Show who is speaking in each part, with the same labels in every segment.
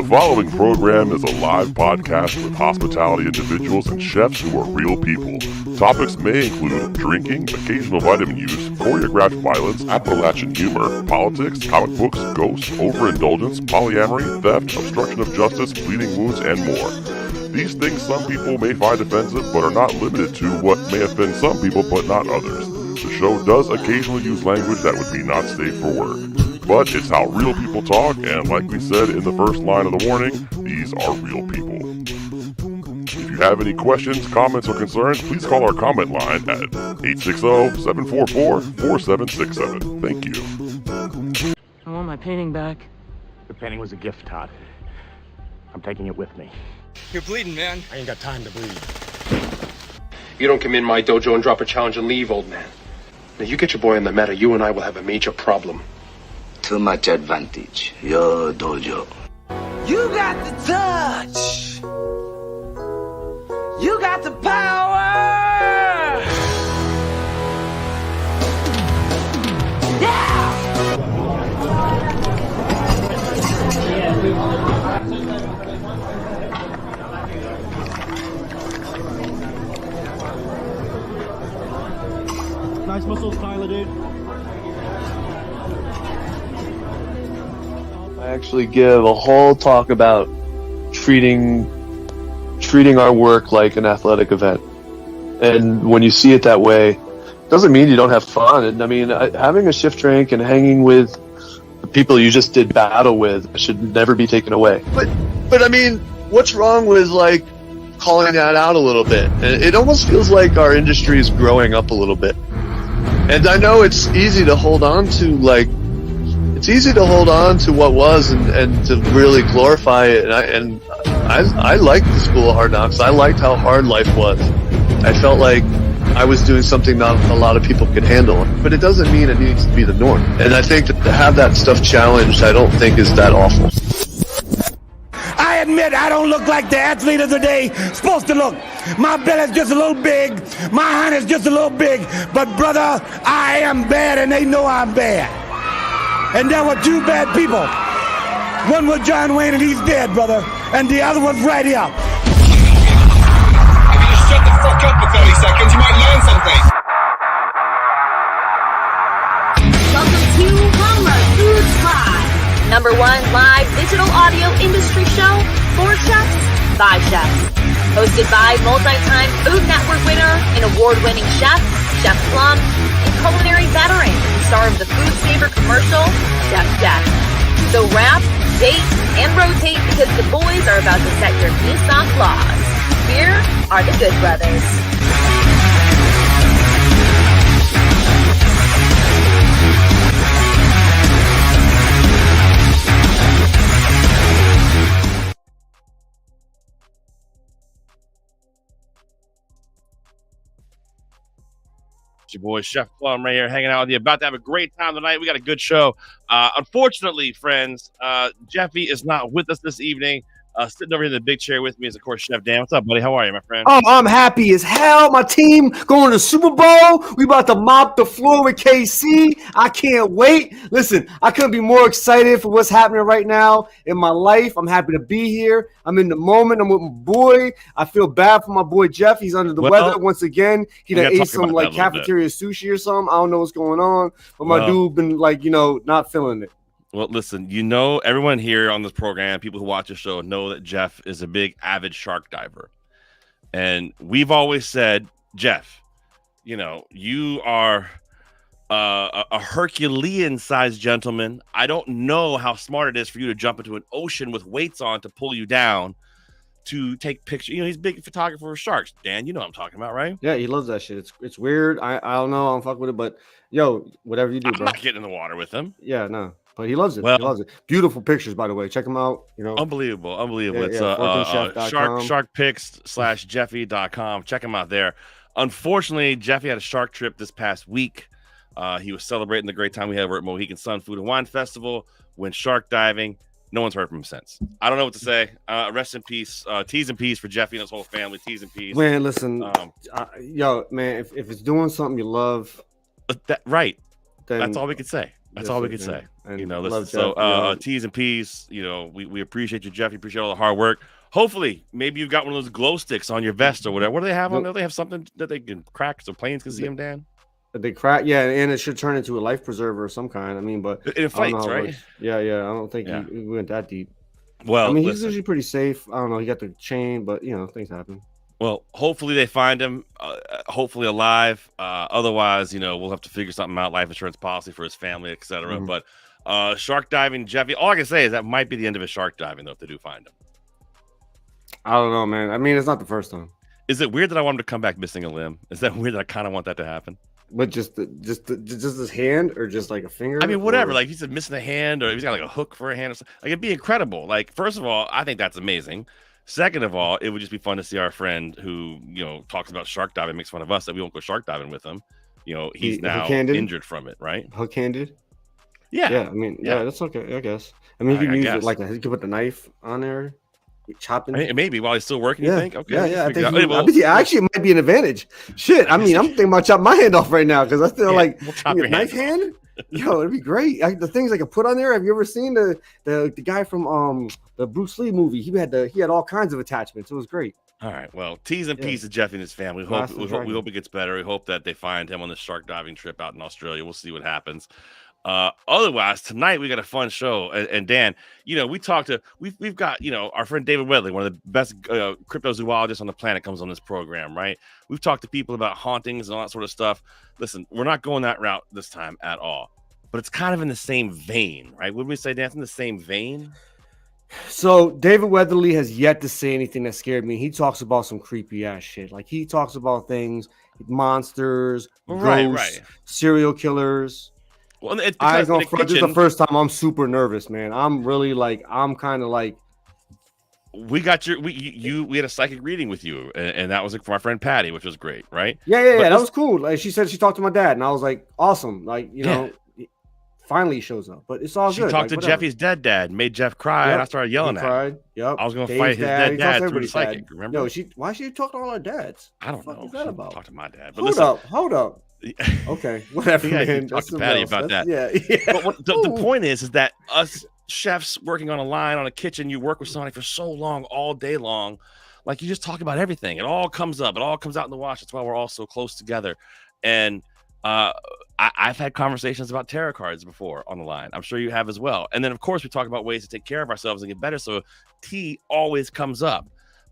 Speaker 1: The following program is a live podcast with hospitality individuals and chefs who are real people. Topics may include drinking, occasional vitamin use, choreographed violence, Appalachian humor, politics, comic books, ghosts, overindulgence, polyamory, theft, obstruction of justice, bleeding wounds, and more. These things some people may find offensive, but are not limited to what may offend some people but not others. The show does occasionally use language that would be not safe for work. But it's how real people talk, and like we said in the first line of the warning, these are real people. If you have any questions, comments, or concerns, please call our comment line at 860-744-4767. Thank you.
Speaker 2: I want my painting back.
Speaker 3: The painting was a gift, Todd. I'm taking it with me.
Speaker 4: You're bleeding, man.
Speaker 3: I ain't got time to bleed.
Speaker 4: You don't come in my dojo and drop a challenge and leave, old man. Now you get your boy on the mat, or you and I will have a major problem.
Speaker 5: Too much advantage. Your dojo.
Speaker 6: You got the touch. You got the power. Yeah.
Speaker 7: Nice muscles, Tyler, dude.
Speaker 8: I actually give a whole talk about treating our work like an athletic event. And when you see it that way, it doesn't mean you don't have fun. And I mean, having a shift drink and hanging with the people you just did battle with should never be taken away. But I mean, what's wrong with like calling that out a little bit? It almost feels like our industry is growing up a little bit. And I know it's easy to hold on to what was and to really glorify it. And I liked the School of Hard Knocks. I liked how hard life was. I felt like I was doing something not a lot of people could handle. But it doesn't mean it needs to be the norm. And I think that to have that stuff challenged, I don't think is that awful.
Speaker 6: I admit I don't look like the athlete of the day supposed to look. My belly's just a little big. My hand is just a little big. But brother, I am bad and they know I'm bad. And there were two bad people. One was John Wayne and he's dead, brother. And the other was right here.
Speaker 9: If you just shut the fuck up for 30 seconds, you might learn something.
Speaker 10: Welcome to Plumluvfoods Live, #1 live digital audio industry show for chefs by chefs. Hosted by multi-time Food Network winner and award-winning chef, Chef Plum, and culinary veteran, star of the Food Saver commercial, Chef Jeff. So wrap, date, and rotate because the boys are about to set your Nissan flaws. Here are the Good Brothers.
Speaker 11: It's your boy Chef Plum right here hanging out with you. About to have a great time tonight. We got a good show. Unfortunately, friends, Jeffy is not with us this evening. Sitting over here in the big chair with me is, of course, Chef Dan. What's up, buddy? How are you, my friend?
Speaker 7: I'm happy as hell. My team going to the Super Bowl. We about to mop the floor with KC. I can't wait. Listen, I couldn't be more excited for what's happening right now in my life. I'm happy to be here. I'm in the moment. I'm with my boy. I feel bad for my boy Jeff. He's under the weather once again. He done ate some like cafeteria sushi or something. I don't know what's going on. But my dude been like, not feeling it.
Speaker 11: Well, listen, everyone here on this program, people who watch the show know that Jeff is a big avid shark diver. And we've always said, Jeff, you are a Herculean-sized gentleman. I don't know how smart it is for you to jump into an ocean with weights on to pull you down to take pictures. He's a big photographer of sharks. Dan, you know what I'm talking about, right?
Speaker 7: Yeah, he loves that shit. It's weird. I don't know. I don't fuck with it, but whatever you do, bro.
Speaker 11: I'm not getting in the water with him.
Speaker 7: Yeah, no. But he loves it.
Speaker 11: Well,
Speaker 7: he loves it. Beautiful pictures, by the way. Check them out.
Speaker 11: Unbelievable.
Speaker 7: Yeah,
Speaker 11: It's sharkpics/jeffy.com. Check him out there. Unfortunately, Jeffy had a shark trip this past week. He was celebrating the great time we had over at Mohegan Sun Food and Wine Festival, went shark diving. No one's heard from him since. I don't know what to say. Rest in peace. T's and P's for Jeffy and his whole family. T's and P's.
Speaker 7: Man, listen. Man, if it's doing something you love.
Speaker 11: Right. That's all we can say. That's all we could say.
Speaker 7: And
Speaker 11: you know,
Speaker 7: love
Speaker 11: listen, so
Speaker 7: Jeff,
Speaker 11: T's and P's, you know, we appreciate you, Jeff. We appreciate all the hard work. Hopefully, maybe you've got one of those glow sticks on your vest or whatever. What do they have on there? They have something that they can crack so planes can see them, Dan?
Speaker 7: They crack, yeah, and it should turn into a life preserver of some kind. I mean, but
Speaker 11: it inflates, right?
Speaker 7: Yeah. I don't think he went that deep.
Speaker 11: Well,
Speaker 7: I mean, he's usually pretty safe. I don't know. He got the chain, but you know, things happen.
Speaker 11: Well, hopefully they find him, hopefully alive. Otherwise, you know, we'll have to figure something out, life insurance policy for his family, etc.
Speaker 7: Mm-hmm.
Speaker 11: But shark diving, Jeffy, all I can say is that might be the end of his shark diving, though, if they do find him.
Speaker 7: I don't know, man. I mean, it's not the first time.
Speaker 11: Is it weird that I want him to come back missing a limb? Is that weird that I kind of want that to happen?
Speaker 7: But just his hand or just like a finger?
Speaker 11: I mean, whatever. Like, he's missing a hand or he's got like a hook for a hand or something. Like, it'd be incredible. Like, first of all, I think that's amazing. Second of all, it would just be fun to see our friend who, you know, talks about shark diving, makes fun of us that we won't go shark diving with him. You know, he's now injured from it, right?
Speaker 7: Hook-handed?
Speaker 11: Yeah.
Speaker 7: I mean, yeah, that's okay, I guess. I mean, he could use it like he could put the knife on there, chopping.
Speaker 11: I mean, maybe while he's still working, you think? Okay.
Speaker 7: Yeah. I think actually it might be an advantage. Shit, I mean, I'm thinking about chopping my hand off right now because I feel like knife hand. Yo, it'd be great. The things I could put on there. Have you ever seen the guy from the Bruce Lee movie? He had all kinds of attachments. It was great.
Speaker 11: All right. Well, T's and P's to Jeff and his family. We hope it gets better. We hope that they find him on the shark diving trip out in Australia. We'll see what happens. Otherwise, tonight we got a fun show. And Dan, you know, we've got, you know, our friend David Wedley, one of the best cryptozoologists on the planet, comes on this program, right? We've talked to people about hauntings and all that sort of stuff. Listen, we're not going that route this time at all, but it's kind of in the same vein, right? Wouldn't we say, Dan, it's in the same vein?
Speaker 7: So David Weatherly has yet to say anything that scared me. He talks about some creepy ass shit. Like, he talks about things, monsters, ghosts, serial killers.
Speaker 11: Well, it's
Speaker 7: this is the first time I'm super nervous, man. I'm really I'm kind of like.
Speaker 11: We got we had a psychic reading with you, and that was from our friend Patty, which was great, right?
Speaker 7: Yeah. That was cool. Like, she said she talked to my dad, and I was like, awesome. Like, you know, finally he shows up, but it's all good.
Speaker 11: She talked to Jeffy's dead dad, made Jeff cry, and I started yelling at him.
Speaker 7: Yep.
Speaker 11: I was going to fight his dead dad through the psychic. Remember?
Speaker 7: Yo, why she talk to all our dads?
Speaker 11: I don't know.
Speaker 7: What is that about?
Speaker 11: Talk to my dad. But
Speaker 7: Hold up. Okay, whatever. Man.
Speaker 11: Talk to Patty about that.
Speaker 7: Yeah.
Speaker 11: But the point is that us chefs working on a line on a kitchen, you work with somebody for so long, all day long, like, you just talk about everything. It all comes up. It all comes out in the wash. That's why we're all so close together. And I've had conversations about tarot cards before on the line. I'm sure you have as well. And then, of course, we talk about ways to take care of ourselves and get better. So tea always comes up.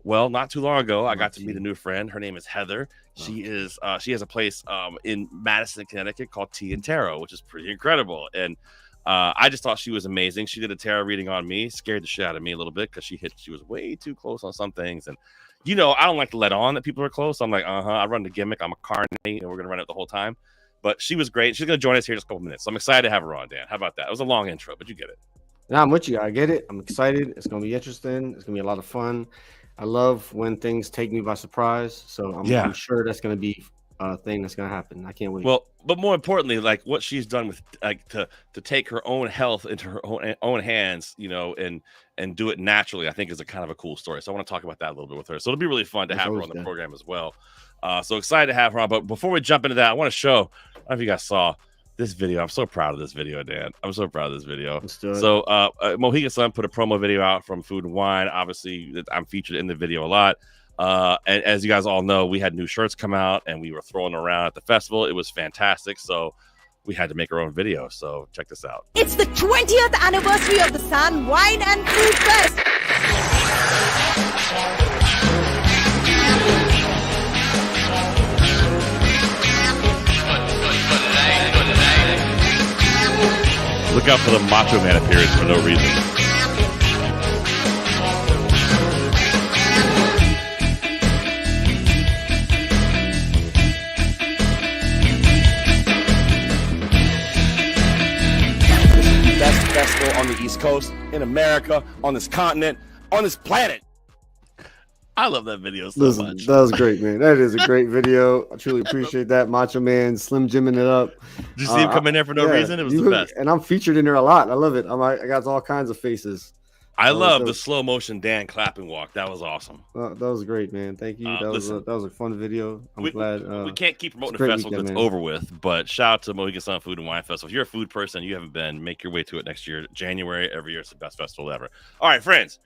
Speaker 11: Well, not too long ago, I got to meet a new friend. Her name is Heather. She has a place in Madison, Connecticut called Tea and Tarot, which is pretty incredible. And I just thought she was amazing. She did a tarot reading on me, scared the shit out of me a little bit because she was way too close on some things. And, you know, I don't like to let on that people are close. I'm like, I run the gimmick. I'm a carnate, and we're going to run it the whole time. But she was great. She's going to join us here in just a couple minutes. So I'm excited to have her on, Dan. How about that? It was a long intro, but you get it.
Speaker 7: Now I'm with you. I get it. I'm excited. It's going to be interesting. It's going to be a lot of fun. I love when things take me by surprise. So I'm sure that's going to be a thing that's going to happen. I can't wait.
Speaker 11: Well, but more importantly, like, what she's done with, like, to take her own health into her own hands, you know, and do it naturally, I think is a kind of a cool story. So I want to talk about that a little bit with her. So it'll be really fun to have her on the program as well. So excited to have her on. But before we jump into that, I want to show, I don't know if you guys saw this video. I'm so proud of this video, Dan. I'm so proud of this video. So Mohegan Sun put a promo video out from Food and Wine. Obviously, I'm featured in the video a lot. And as you guys all know, we had new shirts come out and we were throwing around at the festival. It was fantastic. So we had to make our own video. So check this out.
Speaker 12: It's the 20th anniversary of the Sun Wine and Food Fest.
Speaker 11: Look out for the Macho Man appearance for no reason. This is the best festival on the East Coast, in America, on this continent, on this planet. I love that video so much.
Speaker 7: That was great, man. That is a great video. I truly appreciate that. Macho Man, Slim Jimming it up.
Speaker 11: Did you see him come in there for no reason? It was the best.
Speaker 7: And I'm featured in there a lot. I love it. I got all kinds of faces.
Speaker 11: I love the
Speaker 7: dope.
Speaker 11: slow motion Dan clapping walk. That was awesome.
Speaker 7: That was great, man. Thank you. That was a fun video. I'm glad.
Speaker 11: We can't keep promoting the
Speaker 7: great
Speaker 11: festival
Speaker 7: weekend,
Speaker 11: that's
Speaker 7: man.
Speaker 11: over with, but shout out to Mohegan Sun Food and Wine Festival. If you're a food person, you haven't been, make your way to it next year. January every year, it's the best festival ever. All right, friends.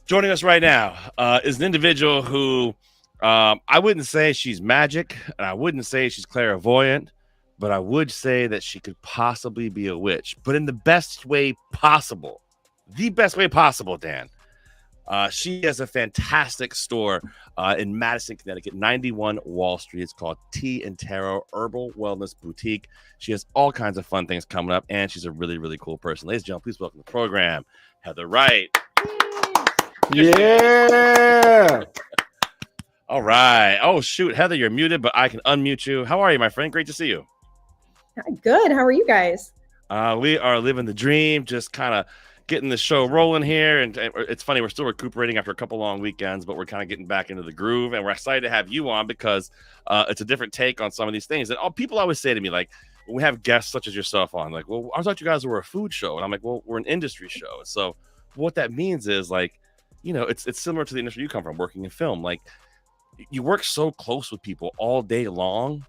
Speaker 11: Joining us right now is an individual who I wouldn't say she's magic, and I wouldn't say she's clairvoyant, but I would say that she could possibly be a witch, but in the best way possible. The best way possible, Dan. She has a fantastic store in Madison, Connecticut, 91 Wall Street. It's called Tea and Tarot Herbal Wellness Boutique. She has all kinds of fun things coming up, and she's a really, really cool person. Ladies and gentlemen, please welcome to the program, Heather Wright.
Speaker 7: Yeah.
Speaker 11: All right. Oh, shoot. Heather, you're muted, but I can unmute you. How are you, my friend? Great to see you.
Speaker 13: Good. How are you guys?
Speaker 11: We are living the dream, just kind of getting the show rolling here. And it's funny, we're still recuperating after a couple long weekends, but we're kind of getting back into the groove. And we're excited to have you on because it's a different take on some of these things. And people always say to me, like, when we have guests such as yourself on, like, well, I thought you guys were a food show. And I'm like, well, we're an industry show. So what that means is, like, you know, it's similar to the industry you come from, working in film. Like, you work so close with people all day long.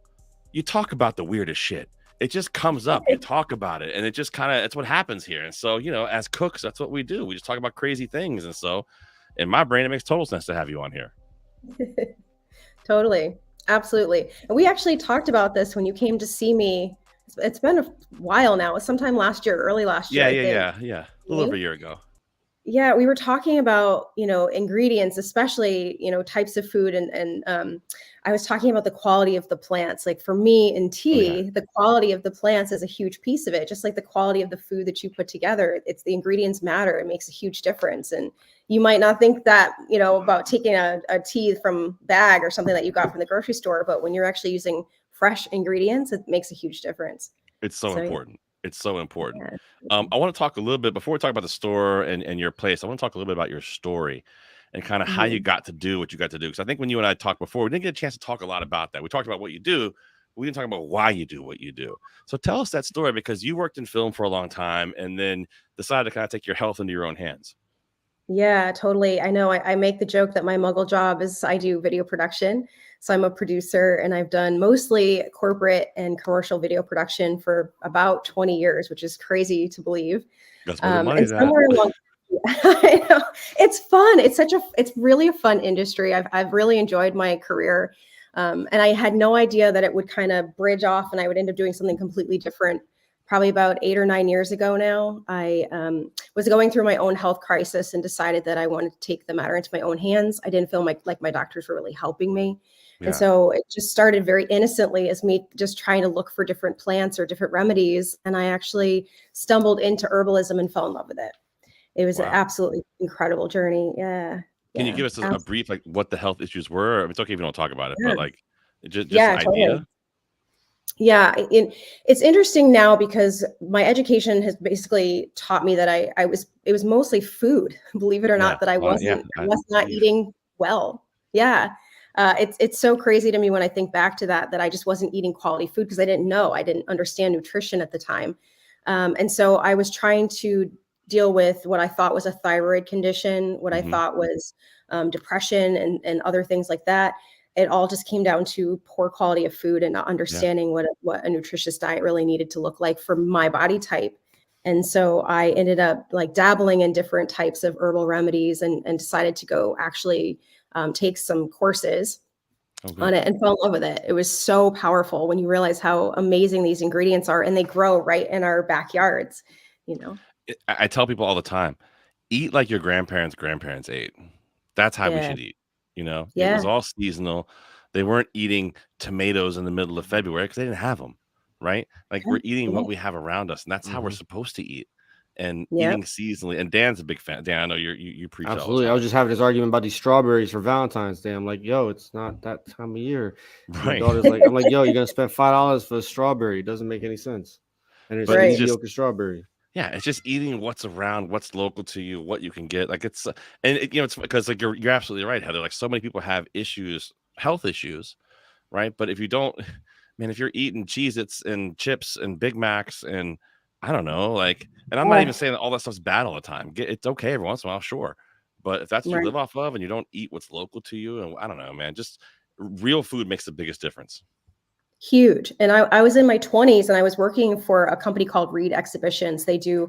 Speaker 11: You talk about the weirdest shit. It just comes up. You talk about it, and it just kind of, it's what happens here. And so, you know, as cooks, that's what we do. We just talk about crazy things. And so in my brain, it makes total sense to have you on here.
Speaker 13: Totally. Absolutely. And we actually talked about this when you came to see me. It's been a while now. It was sometime last year, early last year.
Speaker 11: Yeah. A little over a year ago.
Speaker 13: Yeah, we were talking about, you know, ingredients, especially, you know, types of food. And I was talking about the quality of the plants. Like for me in tea, the quality of the plants is a huge piece of it. Just like the quality of the food that you put together, it's the ingredients matter. It makes a huge difference. And you might not think that, you know, about taking a tea from bag or something that you got from the grocery store. But when you're actually using fresh ingredients, it makes a huge difference.
Speaker 11: It's so important.
Speaker 13: Yeah.
Speaker 11: It's so important. I want to talk a little bit before we talk about the store and your place. I want to talk a little bit about your story and kind of how you got to do what you got to do. Because I think when you and I talked before, we didn't get a chance to talk a lot about that. We talked about what you do. We didn't talk about why you do what you do. So tell us that story, because you worked in film for a long time and then decided to kind of take your health into your own hands.
Speaker 13: Yeah, totally. I know I make the joke that my muggle job is I do video production. So I'm a producer, and I've done mostly corporate and commercial video production for about 20 years, which is crazy to believe.
Speaker 11: That's where the money is at.
Speaker 13: I know. It's fun. It's really a fun industry. I've really enjoyed my career. And I had no idea that it would kind of bridge off and I would end up doing something completely different. Probably about 8 or 9 years ago now, I was going through my own health crisis and decided that I wanted to take the matter into my own hands. I didn't feel like my doctors were really helping me. Yeah. And so it just started very innocently as me just trying to look for different plants or different remedies. And I actually stumbled into herbalism and fell in love with it. It was an absolutely incredible journey. Yeah.
Speaker 11: Can you give us a brief, like, what the health issues were? I mean, it's okay if you don't talk about it, but like just
Speaker 13: an
Speaker 11: idea.
Speaker 13: Totally. Yeah, it's interesting now because my education has basically taught me that it was mostly food, believe it or not, that I was not eating well. Yeah. It's so crazy to me when I think back to that I just wasn't eating quality food because I didn't understand nutrition at the time. And so I was trying to deal with what I thought was a thyroid condition, what I thought was depression and other things like that. It all just came down to poor quality of food and not understanding what a nutritious diet really needed to look like for my body type. And so I ended up like dabbling in different types of herbal remedies and decided to go actually take some courses on it and fell in love with it. It was so powerful when you realize how amazing these ingredients are, and they grow right in our backyards, you know.
Speaker 11: I tell people all the time, eat like your grandparents ate. That's how we should eat. You know, it was all seasonal. They weren't eating tomatoes in the middle of February because they didn't have them, right? Like we're eating what we have around us, and that's how we're supposed to eat. And eating seasonally. And Dan's a big fan. Dan, I know you preach.
Speaker 7: Absolutely. I was just having this argument about these strawberries for Valentine's Day. I'm like, yo, it's not that time of year.
Speaker 11: Right.
Speaker 7: My daughter's like, I'm like, yo, you're gonna spend $5 for a strawberry. It doesn't make any sense. And it's a mediocre strawberry.
Speaker 11: Yeah, it's just eating what's around, what's local to you, what you can get. Like it's, it's because like you're absolutely right, Heather. Like so many people have issues, health issues, right? But if you don't, man, if you're eating Cheez-Its and chips and Big Macs and I don't know, like, and I'm not even saying that all that stuff's bad all the time. It's okay every once in a while, sure. But if that's what you
Speaker 13: Right.
Speaker 11: live off of and you don't eat what's local to you, and I don't know, man, just real food makes the biggest difference.
Speaker 13: Huge. And I was in my 20s and I was working for a company called Reed Exhibitions. They do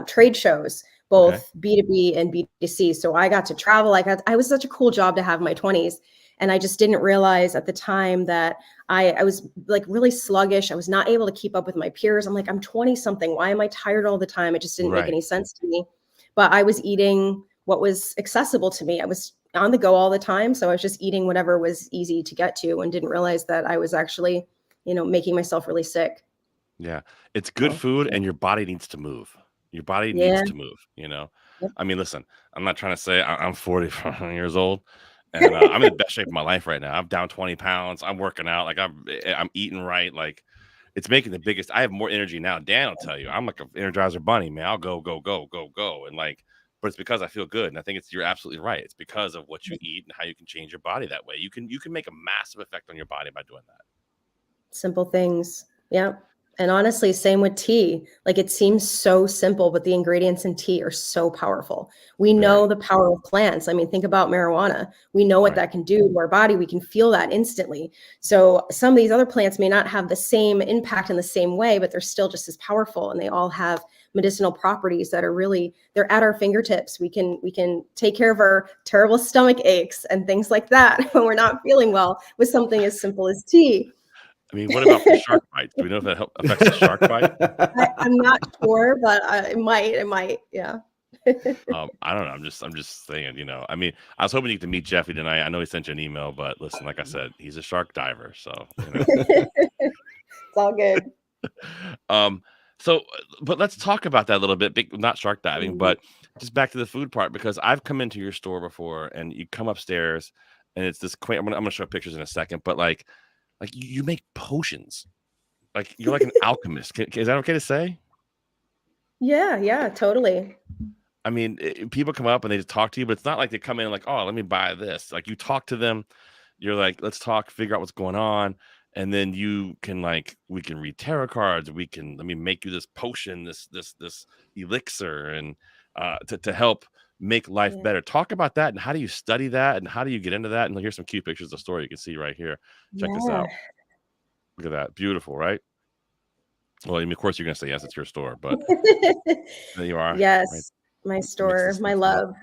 Speaker 13: trade shows, both B2B and B2C. So I got to travel. I was such a cool job to have in my 20s. And I just didn't realize at the time that I was like really sluggish. I was not able to keep up with my peers. I'm like, I'm 20 something. Why am I tired all the time? It just didn't make any sense to me. But I was eating what was accessible to me. I was on the go all the time. So I was just eating whatever was easy to get to and didn't realize that I was actually, making myself really sick.
Speaker 11: Yeah. It's good food and your body needs to move. Your body
Speaker 13: Yeah.
Speaker 11: needs to move,
Speaker 13: Yep.
Speaker 11: I mean, listen, I'm not trying to say I'm 44 years old and I'm in the best shape of my life right now. I'm down 20 pounds. I'm working out. Like I'm eating right. Like it's making the biggest. I have more energy now. Dan will tell you, I'm like an Energizer bunny, man. I'll go, go, go, go, go. And like, but it's because I feel good. And I think you're absolutely right. It's because of what you eat and how you can change your body that way. You can make a massive effect on your body by doing that.
Speaker 13: Simple things. Yeah. And honestly, same with tea. Like it seems so simple, but the ingredients in tea are so powerful. We know the power of plants. I mean, think about marijuana. We know what that can do to our body. We can feel that instantly. So some of these other plants may not have the same impact in the same way, but they're still just as powerful. And they all have medicinal properties that are really, they're at our fingertips. We can take care of our terrible stomach aches and things like that when we're not feeling well with something as simple as tea.
Speaker 11: I mean, what about for shark bites? Do we know if that affects the shark bite?
Speaker 13: I'm not sure, but it might. Yeah.
Speaker 11: I don't know. I'm just saying, I mean, I was hoping you could meet Jeffy tonight. I know he sent you an email, but listen, like I said, he's a shark diver. So,
Speaker 13: It's all good.
Speaker 11: So, but let's talk about that a little bit. Not shark diving, but just back to the food part, because I've come into your store before and you come upstairs and it's this quaint, I'm gonna show pictures in a second, but like you make potions. Like you're like an alchemist. Is that okay to say?
Speaker 13: Yeah, totally.
Speaker 11: I mean, people come up and they just talk to you, but it's not like they come in like, oh, let me buy this. Like you talk to them, you're like, let's talk, figure out what's going on. And then you can we can read tarot cards. Let me make you this potion, this elixir and to help make life better. Talk about that. And how do you study that? And how do you get into that? And here's some cute pictures of the store you can see right here. Check this out. Look at that. Beautiful, right? Well, I mean, of course you're going to say, yes, it's your store, but there you are.
Speaker 13: Yes.
Speaker 11: Right?
Speaker 13: My store, my love.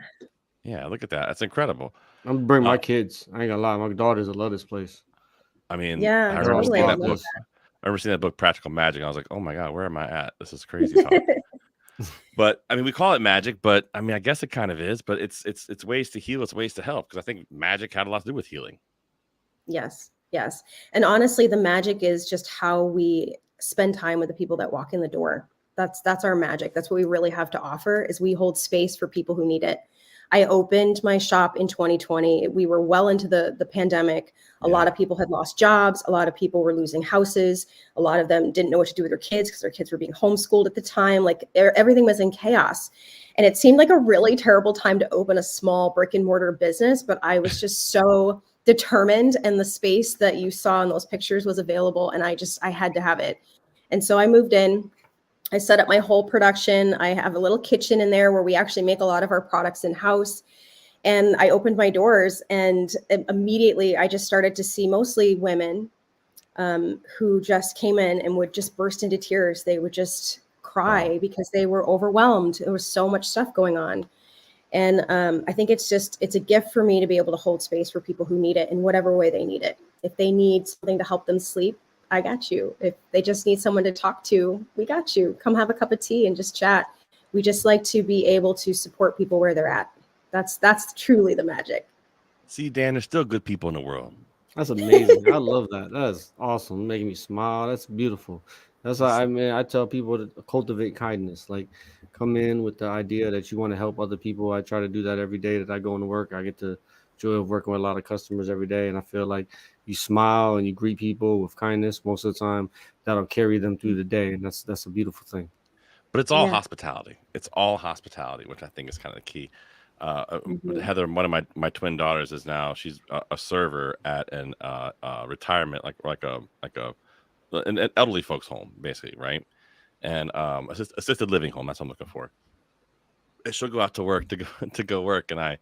Speaker 11: Yeah. Look at that. That's incredible.
Speaker 7: I'm going to bring my kids. I ain't gonna lie. My daughters will love this place.
Speaker 11: I mean,
Speaker 13: yeah,
Speaker 11: I remember
Speaker 13: totally.
Speaker 11: seeing that book, Practical Magic. I was like, oh my God, where am I at? This is crazy talk. But I mean, we call it magic, but I mean, I guess it kind of is, but it's ways to heal. It's ways to help. Because I think magic had a lot to do with healing.
Speaker 13: Yes. And honestly, the magic is just how we spend time with the people that walk in the door. That's our magic. That's what we really have to offer is we hold space for people who need it. I opened my shop in 2020. We were well into the pandemic. A lot of people had lost jobs. A lot of people were losing houses. A lot of them didn't know what to do with their kids because their kids were being homeschooled at the time. Like everything was in chaos. And it seemed like a really terrible time to open a small brick and mortar business. But I was just so determined, and the space that you saw in those pictures was available. And I had to have it. And so I moved in. I set up my whole production. I have a little kitchen in there where we actually make a lot of our products in-house. And I opened my doors, and immediately I just started to see mostly women who just came in and would just burst into tears. They would just cry because they were overwhelmed. There was so much stuff going on. And I think it's a gift for me to be able to hold space for people who need it in whatever way they need it. If they need something to help them sleep, I got you. If they just need someone to talk to, we got you. Come have a cup of tea and just chat. We just like to be able to support people where they're at. That's truly the magic.
Speaker 11: See, Dan, there's still good people in the world.
Speaker 7: That's amazing. I love that. That's awesome. Making me smile. That's beautiful. That's why I tell people to cultivate kindness. Like come in with the idea that you want to help other people. I try to do that every day that I go into work. I get the joy of working with a lot of customers every day. And I feel like you smile and you greet people with kindness most of the time. That'll carry them through the day. And that's a beautiful thing.
Speaker 11: But it's all hospitality. It's all hospitality, which I think is kind of the key. Heather, one of my twin daughters is now, she's a server at an retirement, like an elderly folks home, basically. Right. and assisted living home. That's what I'm looking for. And she'll go out to work to go work, and I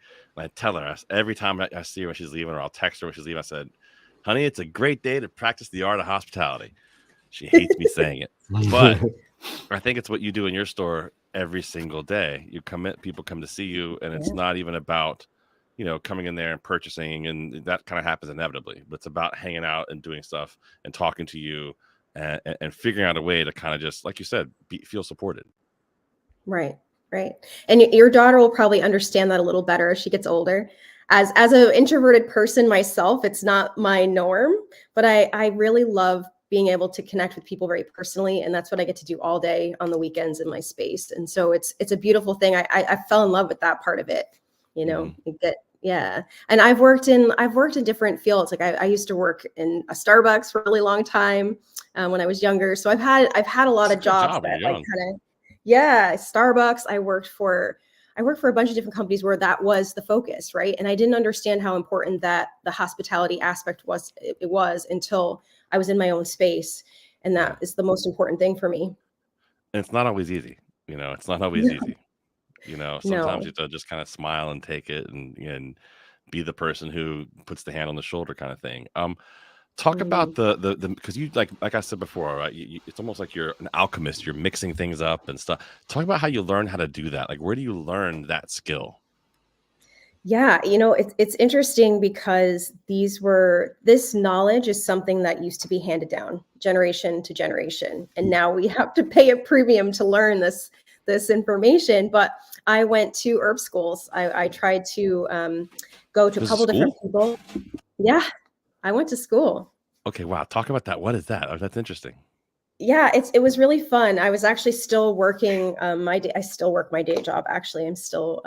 Speaker 11: tell her every time I see her when she's leaving, or I'll text her when she's leaving. I said, "Honey, it's a great day to practice the art of hospitality." She hates me saying it, but I think it's what you do in your store every single day. People come to see you, and it's not even about, coming in there and purchasing, and that kind of happens inevitably. But it's about hanging out and doing stuff and talking to you, and figuring out a way to kind of just, like you said, feel supported.
Speaker 13: Right. And your daughter will probably understand that a little better as she gets older. As an introverted person myself, it's not my norm, but I really love being able to connect with people very personally. And that's what I get to do all day on the weekends in my space. And so it's a beautiful thing. I fell in love with that part of it, Yeah. And I've worked in different fields. Like I used to work in a Starbucks for a really long time when I was younger. So I've had a lot of jobs that like kind of, Starbucks. I worked for a bunch of different companies where that was the focus, right? And I didn't understand how important that the hospitality aspect was until I was in my own space. And that is the most important thing for me.
Speaker 11: And it's not always easy. It's not always easy. Sometimes you have to just kind of smile and take it and be the person who puts the hand on the shoulder kind of thing. Talk about the because you like I said before, right? It's almost like you're an alchemist. You're mixing things up and stuff. Talk about how you learn how to do that. Like, where do you learn that skill?
Speaker 13: Yeah, it's interesting because this knowledge is something that used to be handed down generation to generation, and now we have to pay a premium to learn this information. But I went to herb schools. I tried to go to a couple different people. Yeah. I went to school.
Speaker 11: Okay, wow. Talk about that. What is that? Oh, that's interesting.
Speaker 13: Yeah, it was really fun. I was actually still working I still work my day job. Actually, I'm still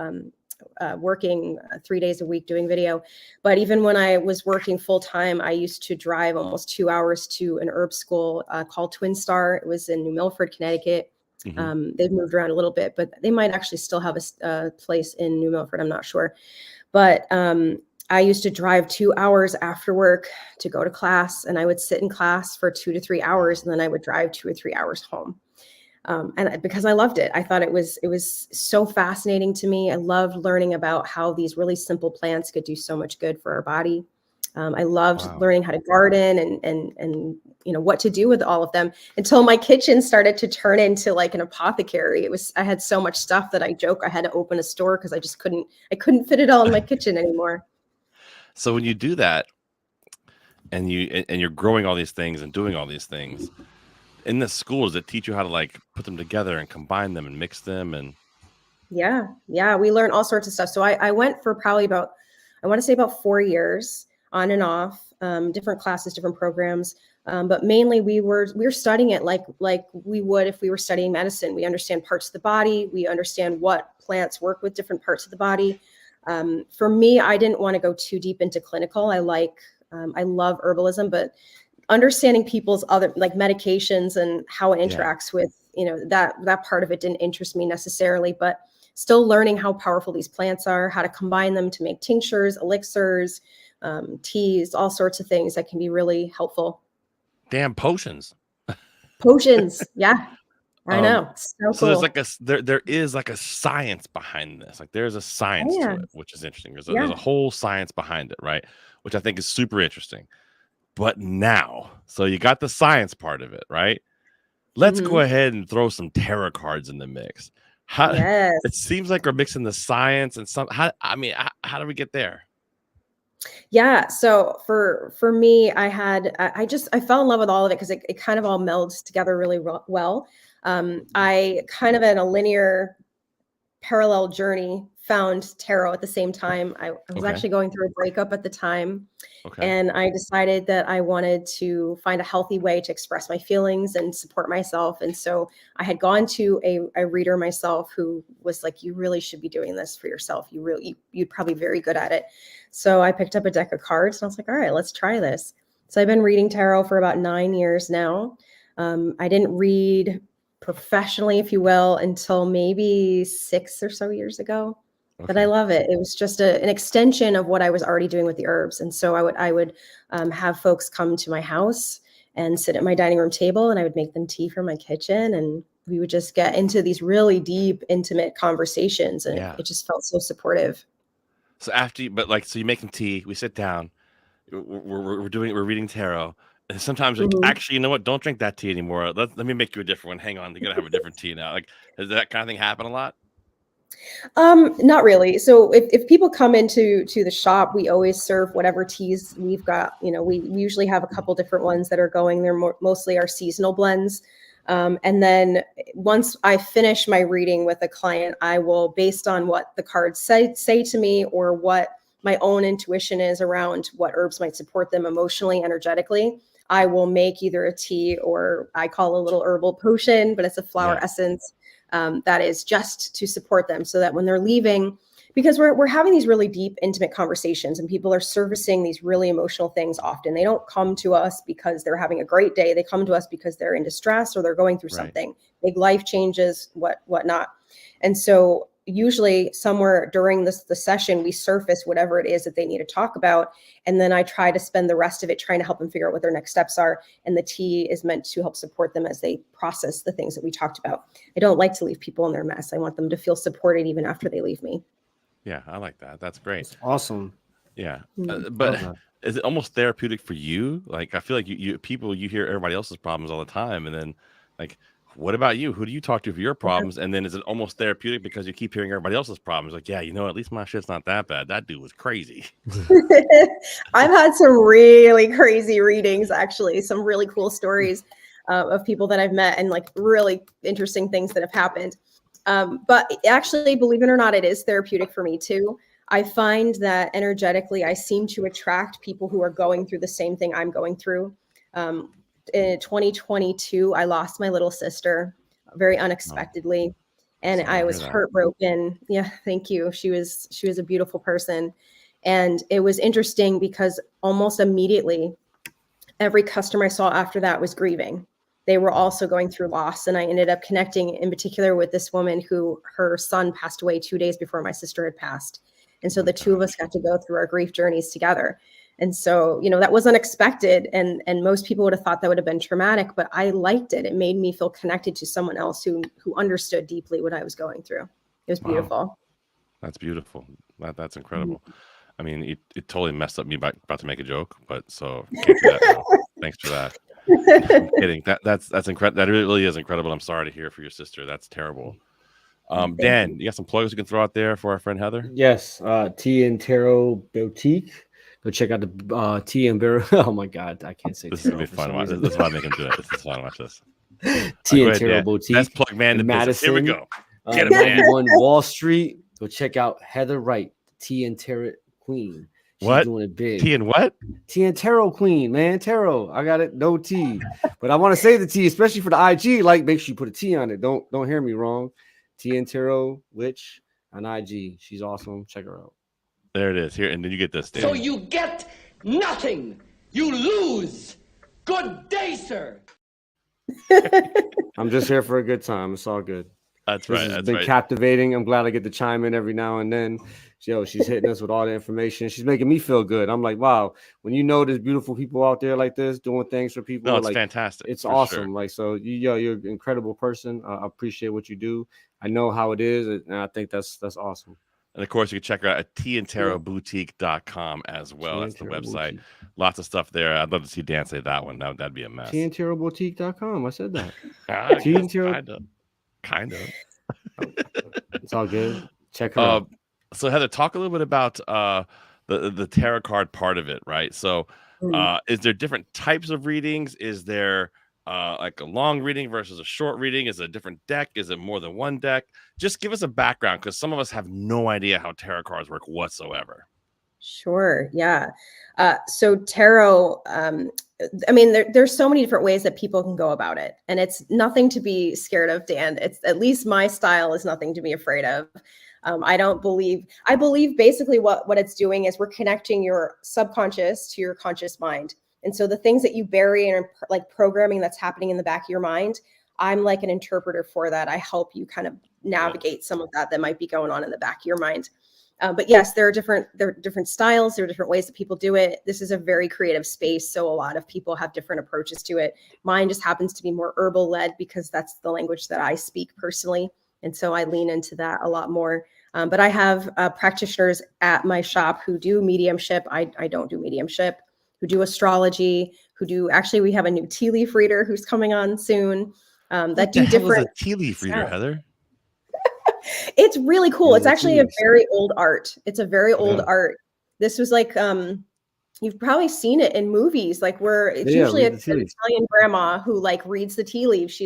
Speaker 13: working 3 days a week doing video. But even when I was working full time, I used to drive almost 2 hours to an herb school called Twin Star. It was in New Milford, Connecticut. They've moved around a little bit, but they might actually still have a place in New Milford. I'm not sure. But I used to drive 2 hours after work to go to class, and I would sit in class for 2 to 3 hours, and then I would drive 2 or 3 hours home. And because I loved it, I thought it was so fascinating to me. I loved learning about how these really simple plants could do so much good for our body. I loved learning how to garden and what to do with all of them, until my kitchen started to turn into like an apothecary. I had so much stuff that I joke I had to open a store because I couldn't fit it all in my kitchen anymore.
Speaker 11: So when you do that, and you're growing all these things and doing all these things in the school, does it teach you how to like put them together and combine them and mix them? And
Speaker 13: yeah, we learn all sorts of stuff. So I went for probably about 4 years on and off, different classes, different programs. But mainly we were studying it like we would if we were studying medicine. We understand parts of the body. We understand what plants work with different parts of the body. For me, I didn't want to go too deep into clinical. I love herbalism, but understanding people's other like medications and how it interacts with, that part of it didn't interest me necessarily, but still learning how powerful these plants are, how to combine them to make tinctures, elixirs, teas, all sorts of things that can be really helpful.
Speaker 11: Damn potions.
Speaker 13: Yeah. I know. So cool.
Speaker 11: There is like a science behind this. Like there's a science to it, which is interesting. There's a whole science behind it, right? Which I think is super interesting. But now, so you got the science part of it, right? Let's go ahead and throw some tarot cards in the mix. It seems like we're mixing the science and how do we get there?
Speaker 13: Yeah. So for me, I fell in love with all of it because it kind of all melds together really well. I kind of in a linear parallel journey found tarot at the same time. I was actually going through a breakup at the time. And I decided that I wanted to find a healthy way to express my feelings and support myself. And so I had gone to a reader myself who was like, you really should be doing this for yourself. You'd probably be very good at it. So I picked up a deck of cards and I was like, all right, let's try this. So I've been reading tarot for about 9 years now. I didn't read professionally, if you will, until maybe 6 or so years ago. But I love it. It was just an extension of what I was already doing with the herbs. And so I would have folks come to my house and sit at my dining room table, and I would make them tea from my kitchen, and we would just get into these really deep, intimate conversations, and it just felt so supportive.
Speaker 11: So after you, but like, so you make them tea, we sit down, we're reading tarot. And sometimes like, actually, you know what? Don't drink that tea anymore. Let me make you a different one. Hang on, you're gonna have a different tea now. Like, does that kind of thing happen a lot?
Speaker 13: Not really. So if people come into the shop, we always serve whatever teas we've got. You know, we usually have a couple different ones that are going. They're mostly our seasonal blends. And then once I finish my reading with a client, I will, based on what the cards say to me, or what my own intuition is around what herbs might support them emotionally, energetically, I will make either a tea, or I call a little herbal potion, but it's a flower essence that is just to support them, so that when they're leaving, because we're having these really deep, intimate conversations, and people are servicing these really emotional things often. They don't come to us because they're having a great day. They come to us because they're in distress, or they're going through something, big life changes, whatnot. And so usually somewhere during the session, we surface whatever it is that they need to talk about. And then I try to spend the rest of it trying to help them figure out what their next steps are. And the tea is meant to help support them as they process the things that we talked about. I don't like to leave people in their mess. I want them to feel supported even after they leave me.
Speaker 11: Yeah, I like that. That's great.
Speaker 7: That's awesome.
Speaker 11: Yeah. But is it almost therapeutic for you? Like, I feel like you hear everybody else's problems all the time. And then like, what about you? Who do you talk to for your problems? And then is it almost therapeutic because you keep hearing everybody else's problems? Like, yeah, you know, at least my shit's not that bad. That dude was crazy.
Speaker 13: I've had some really crazy readings, actually, some really cool stories of people that I've met, and like really interesting things that have happened. But actually, believe it or not, it is therapeutic for me too. I find that energetically, I seem to attract people who are going through the same thing I'm going through. In 2022, I lost my little sister very unexpectedly, and I was heartbroken. Yeah, thank you. She was a beautiful person. And it was interesting because almost immediately, every customer I saw after that was grieving. They were also going through loss. And I ended up connecting in particular with this woman who, her son passed away 2 days before my sister had passed. And so the two of us got to go through our grief journeys together. And so, you know, that was unexpected. And most people would have thought that would have been traumatic, but I liked it. It made me feel connected to someone else who understood deeply what I was going through. It was beautiful.
Speaker 11: Wow. That's beautiful. That's incredible. I mean, it totally messed up me about to make a joke, but so can't do that now. Thanks for that. I'm kidding. That's incredible. That really is incredible. I'm sorry to hear for your sister. That's terrible. Dan, you got some plugs you can throw out there for our friend Heather?
Speaker 7: Yes. Tea and Tarot Boutique. Go check out the Tea and Tarot. Oh my God, I can't say
Speaker 11: this is gonna be fun. This is why I make him do it. This is fun. Watch this.
Speaker 7: Tea and Tarot Boutique.
Speaker 11: Best plug man in Madison. Here we go. Get him,
Speaker 7: 91 Wall Street. Go check out Heather Wright, Tea and Tarot Queen. She's doing it big.
Speaker 11: Tea and what?
Speaker 7: Tea and Tarot Queen, man. Tarot. I got it. No tea. But I want to say the tea, especially for the IG. Like, make sure you put a T on it. Don't hear me wrong. Tea and Tarot Witch on IG. She's awesome. Check her out.
Speaker 11: There it is. Here, and then you get this. Dan.
Speaker 14: So you get nothing. You lose. Good day, sir.
Speaker 7: I'm just here for a good time. It's all good.
Speaker 11: That's right.
Speaker 7: It's been captivating. I'm glad I get to chime in every now and then. Yo, she's hitting us with all the information. She's making me feel good. I'm like, wow, when you know there's beautiful people out there like this doing things for people.
Speaker 11: No, it's
Speaker 7: like,
Speaker 11: fantastic.
Speaker 7: It's awesome. Sure. Like, so you're an incredible person. I appreciate what you do. I know how it is, and I think that's awesome.
Speaker 11: And of course, you can check her out at teaandtarotboutique.com as well. That's the website. Boutique. Lots of stuff there. I'd love to see Dan say that one. That'd be a mess.
Speaker 7: Teaandtarotboutique.com. I said that.
Speaker 11: Kind of.
Speaker 7: It's all good. Check her out.
Speaker 11: So Heather, talk a little bit about the tarot card part of it, right? So is there different types of readings? Is there like a long reading versus a short reading? Is it a different deck? Is it more than one deck? Just give us a background, because some of us have no idea how tarot cards work whatsoever.
Speaker 13: Sure. Yeah. So tarot, I mean, there's so many different ways that people can go about it, and it's nothing to be scared of, Dan. It's, at least my style is nothing to be afraid of. I believe basically what it's doing is we're connecting your subconscious to your conscious mind. And so the things that you bury and like programming that's happening in the back of your mind, I'm like an interpreter for that. I help you kind of navigate some of that might be going on in the back of your mind. But yes, there are different styles. There are different ways that people do it. This is a very creative space, so a lot of people have different approaches to it. Mine just happens to be more herbal led because that's the language that I speak personally, and so I lean into that a lot more. But I have practitioners at my shop who do mediumship. I don't do mediumship. Who do astrology? Actually, we have a new tea leaf reader who's coming on soon. That do different.
Speaker 11: Tea leaf reader, Heather?
Speaker 13: It's really cool. It's actually a very old art. It's a very old art. This was like you've probably seen it in movies, like where it's usually an Italian grandma who like reads the tea leaves.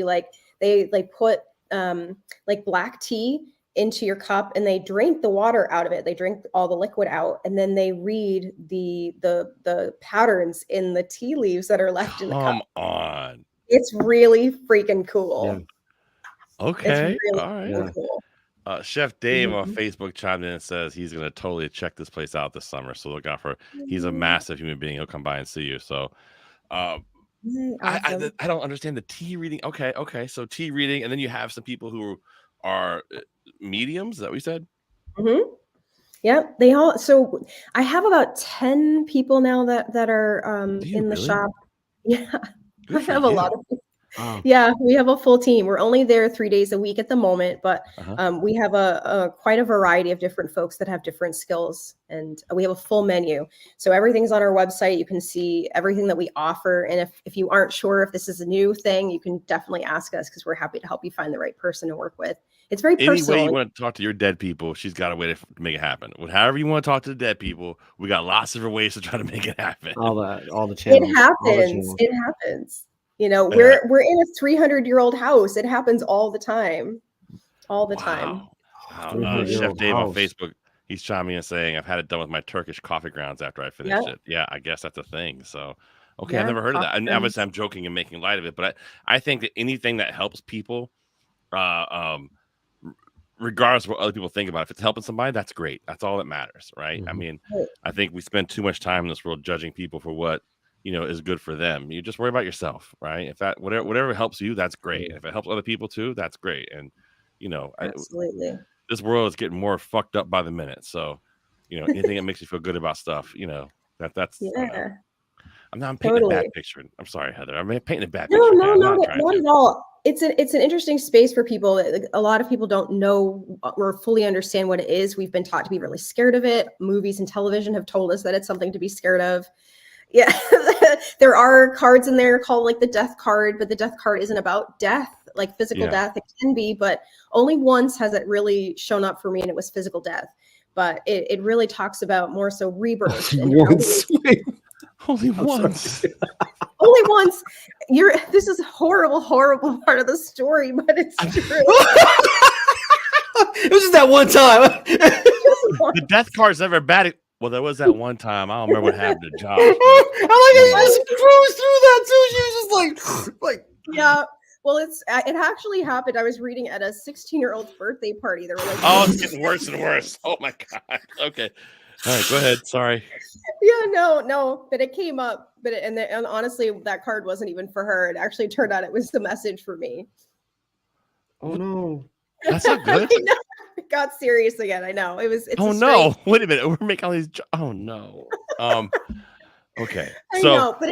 Speaker 13: They put like black tea into your cup and they drink the water out of it. They drink all the liquid out and then they read the patterns in the tea leaves that are left in the cup.
Speaker 11: Come on.
Speaker 13: It's really freaking cool.
Speaker 11: Yeah. Okay.
Speaker 13: It's really,
Speaker 11: all right.
Speaker 13: really cool.
Speaker 11: Chef Dave on Facebook chimed in and says he's going to totally check this place out this summer. So look out for. He's a massive human being. He'll come by and see you. So,
Speaker 13: awesome.
Speaker 11: I don't understand the tea reading. Okay. So tea reading, and then you have some people who are mediums. Is that what you said?
Speaker 13: Mm-hmm. Yeah, they all. So I have about 10 people now that are in the shop. Yeah, I have a lot of people.
Speaker 7: Wow.
Speaker 13: Yeah, we have a full team. We're only there 3 days a week at the moment, but we have a quite a variety of different folks that have different skills, and we have a full menu. So everything's on our website. You can see everything that we offer, and if you aren't sure if this is a new thing, you can definitely ask us because we're happy to help you find the right person to work with. It's very personal.
Speaker 11: Any way you want to talk to your dead people, she's got a way to make it happen. However you want to talk to the dead people, we got lots of different ways to try to make it happen.
Speaker 7: All the channels.
Speaker 13: It happens. It happens. You know, we're in a 300-year-old house. It happens all the time. All the time.
Speaker 11: Chef Dave on Facebook, he's chiming in saying, I've had it done with my Turkish coffee grounds after I finished it. Yeah, I guess that's a thing. So, okay, I've never heard of that. And obviously I'm joking and making light of it, but I think that anything that helps people, regardless of what other people think about it, if it's helping somebody, that's great. That's all that matters, right? I mean, I think we spend too much time in this world judging people for what is good for them. You just worry about yourself, right? If that whatever helps you, that's great. If it helps other people too, that's great. And
Speaker 13: absolutely,
Speaker 11: this world is getting more fucked up by the minute. So, anything that makes you feel good about stuff, that's I'm painting a bad picture. I'm sorry, Heather. I'm painting a bad picture.
Speaker 13: No, not at all. It's an interesting space for people. A lot of people don't know or fully understand what it is. We've been taught to be really scared of it. Movies and television have told us that it's something to be scared of. Yeah, there are cards in there called like the death card, but the death card isn't about death, like physical death. It can be, but only once has it really shown up for me, and it was physical death. But it really talks about more so rebirth.
Speaker 11: Only once.
Speaker 13: Only once. This is a horrible part of the story, but it's true.
Speaker 7: It was just that one time.
Speaker 11: The death card's never bad. Well, there was that one time. I don't remember what happened to Josh.
Speaker 7: I like how you just cruised through that too. She was just like.
Speaker 13: Yeah. Well, it actually happened. I was reading at a 16-year-old's birthday party. They were like,
Speaker 11: oh, it's getting worse and worse. Oh my God. Okay. All right, go ahead. Sorry.
Speaker 13: Yeah, no, but it came up. And honestly, that card wasn't even for her. It actually turned out it was the message for me.
Speaker 7: Oh no.
Speaker 11: That's not good.
Speaker 13: It got serious again. I know. It's
Speaker 11: no. Wait a minute. We're making all these. Oh no. Okay.
Speaker 13: I know, but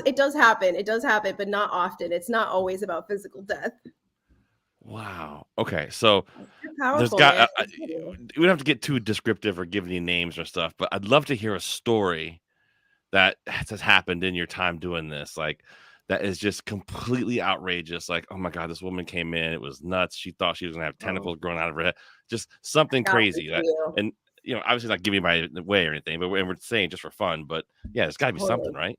Speaker 13: it does happen. It does happen, but not often. It's not always about physical death.
Speaker 11: Wow. Okay. So
Speaker 13: there's
Speaker 11: we don't have to get too descriptive or give any names or stuff, but I'd love to hear a story that has happened in your time doing this. Like, that is just completely outrageous. Like, oh my God, this woman came in. It was nuts. She thought she was going to have tentacles growing out of her head. Just something crazy. And, obviously not giving my way or anything, but we're saying just for fun. But yeah, it's got to be something, right?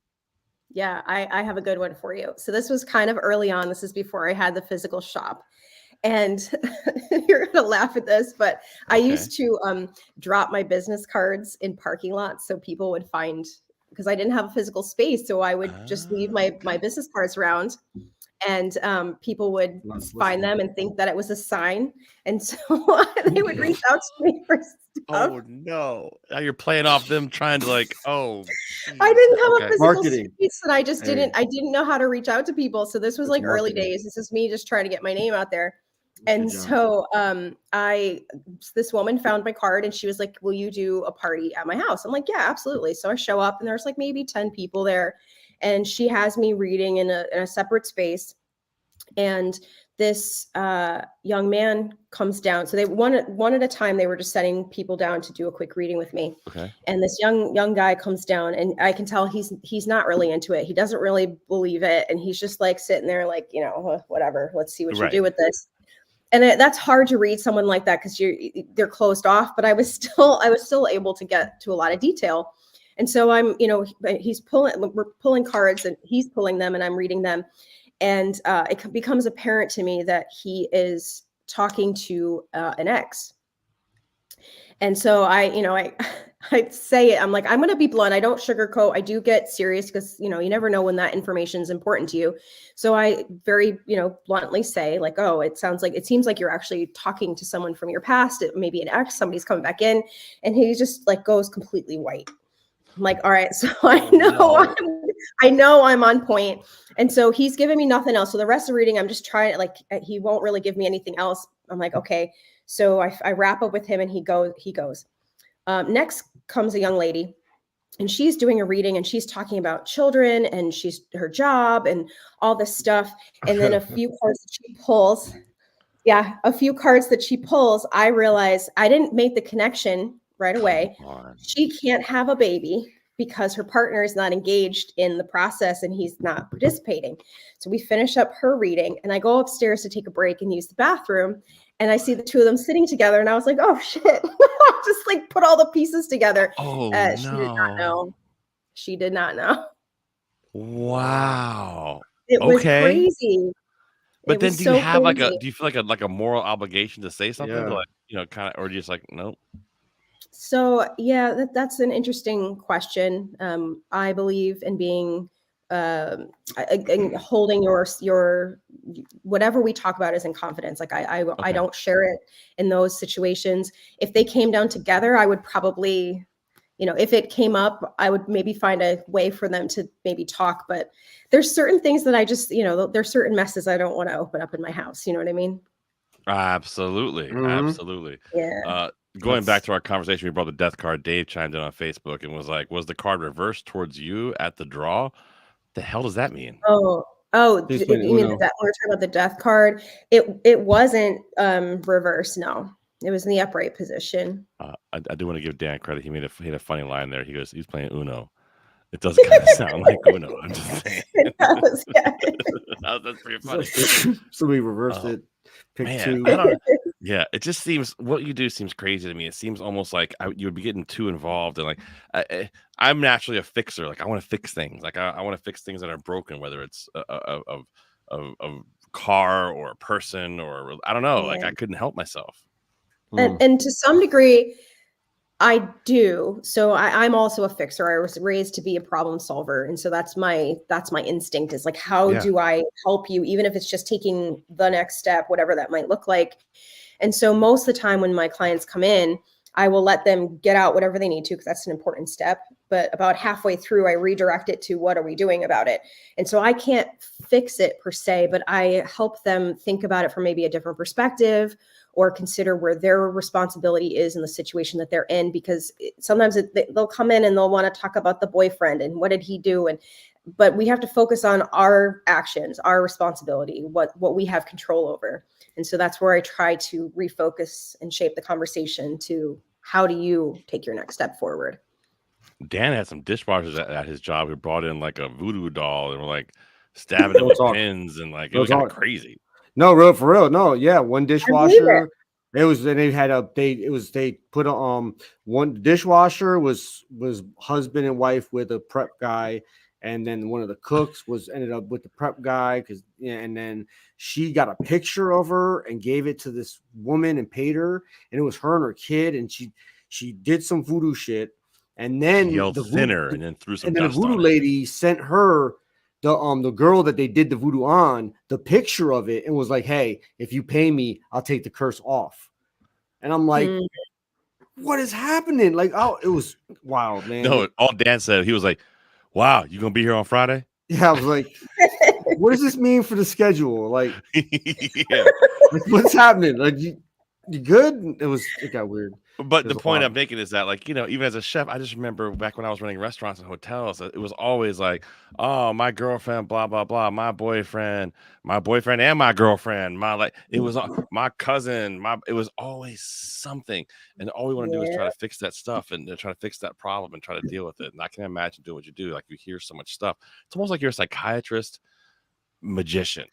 Speaker 13: Yeah, I have a good one for you. So this was kind of early on. This is before I had the physical shop. And you're going to laugh at this, but I used to drop my business cards in parking lots so people would find, because I didn't have a physical space. So I would just leave my business cards around, and people would find them and think that it was a sign. And so they would reach out to me for stuff.
Speaker 11: Oh no. Now you're playing off them trying to I
Speaker 13: didn't have a physical space, and I didn't know how to reach out to people. So this was like early days. This is me just trying to get my name out there. And so this woman found my card and she was like, will you do a party at my house? I'm like, yeah, absolutely. So I show up and there's like maybe 10 people there, and she has me reading in a separate space. And this young man comes down. So they one at a time, they were just setting people down to do a quick reading with me.
Speaker 11: Okay.
Speaker 13: And this young guy comes down, and I can tell he's not really into it. He doesn't really believe it. And he's just like sitting there like, whatever, let's see what you do with this. And that's hard to read someone like that because they're closed off. But I was still able to get to a lot of detail. And so we're pulling cards and he's pulling them and I'm reading them. And it becomes apparent to me that he is talking to an ex. And so I say it, I'm like, I'm going to be blunt. I don't sugarcoat. I do get serious because, you never know when that information is important to you. So I very, bluntly say like, oh, it seems like you're actually talking to someone from your past. It may be an ex, somebody's coming back in. And he just like goes completely white. I'm like, all right, so I know I'm on point. And so he's giving me nothing else. So the rest of the reading, I'm just trying, like, he won't really give me anything else. I'm like, okay. So I wrap up with him and he goes. Next comes a young lady and she's doing a reading and she's talking about children and her job and all this stuff. And then a few cards that she pulls, I realize I didn't make the connection right away. She can't have a baby because her partner is not engaged in the process and he's not participating. So we finish up her reading and I go upstairs to take a break and use the bathroom. And I see the two of them sitting together and I was like, oh shit. Just like put all the pieces together.
Speaker 11: Oh,
Speaker 13: She did not know. She did not know.
Speaker 11: Wow.
Speaker 13: It was crazy.
Speaker 11: But then do you have do you feel like a moral obligation to say something? Yeah. Like, kind of, or just like, nope.
Speaker 13: So yeah, that's an interesting question. I believe in being holding your whatever we talk about is in confidence. Like I don't share it in those situations. If they came down together, I would probably, if it came up, I would maybe find a way for them to maybe talk. But there's certain things that I just, there's certain messes I don't want to open up in my house. You know what I mean?
Speaker 11: Absolutely.
Speaker 7: Mhm.
Speaker 11: Absolutely.
Speaker 13: Yeah.
Speaker 11: Going back to our conversation, we brought the death card. Dave chimed in on Facebook and was like, was the card reversed towards you at the draw? The hell does that mean?
Speaker 13: You mean that we're talking about the death card? It wasn't reversed. No, it was in the upright position.
Speaker 11: I do want to give Dan credit. He had a funny line there. He goes, he's playing Uno. It does kind of sound like Uno. I'm just saying.
Speaker 13: It does, yeah.
Speaker 11: That's pretty funny.
Speaker 7: So we reversed it. Pick two.
Speaker 11: Yeah, it just seems what you do seems crazy to me. It seems almost like you would be getting too involved, and like I'm naturally a fixer. Like I want to fix things. Like I want to fix things that are broken, whether it's a car or a person or I don't know.
Speaker 13: Yeah.
Speaker 11: Like I couldn't help myself.
Speaker 13: And to some degree, I do. So I'm also a fixer. I was raised to be a problem solver. And so that's my instinct is like, how do I help you? Even if it's just taking the next step, whatever that might look like. And so most of the time when my clients come in, I will let them get out whatever they need to, because that's an important step. But about halfway through, I redirect it to what are we doing about it? And so I can't fix it per se, but I help them think about it from maybe a different perspective or consider where their responsibility is in the situation that they're in, because sometimes they'll come in and they'll want to talk about the boyfriend and what did he do? But we have to focus on our actions, our responsibility, what we have control over. And so that's where I try to refocus and shape the conversation to how do you take your next step forward?
Speaker 11: Dan had some dishwashers at his job who brought in like a voodoo doll and were like stabbing it with pins and like it was kind of crazy.
Speaker 7: No, for real. No, yeah, one dishwasher. They put one dishwasher was husband and wife with a prep guy, and then one of the cooks ended up with the prep guy and then she got a picture of her and gave it to this woman and paid her, and it was her and her kid, and she did some voodoo shit, and then
Speaker 11: yelled thinner and then threw some.
Speaker 7: And then the voodoo lady sent her the girl that they did the voodoo on the picture of it and was like, hey, if you pay me, I'll take the curse off. And I'm like, what is happening? Like, oh, it was wild, man.
Speaker 11: No, all Dan said, he was like, wow, you gonna be here on Friday?
Speaker 7: Yeah, I was like, what does this mean for the schedule? Like,
Speaker 11: Yeah.
Speaker 7: like, what's happening? Like, you good? It got weird.
Speaker 11: But the point I'm making is that, like, you know, even as a chef, I just remember back when I was running restaurants and hotels, it was always like, oh, my girlfriend, blah, blah, blah, my boyfriend and my girlfriend, it was my cousin, it was always something. And all we want to do is try to fix that stuff and try to fix that problem and try to deal with it. And I can imagine doing what you do. Like, you hear so much stuff. It's almost like you're a psychiatrist magician.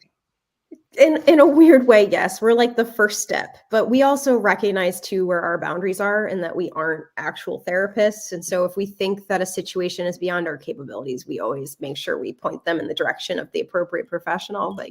Speaker 13: In a weird way, yes, we're like the first step, but we also recognize too where our boundaries are and that we aren't actual therapists. And so if we think that a situation is beyond our capabilities, we always make sure we point them in the direction of the appropriate professional. But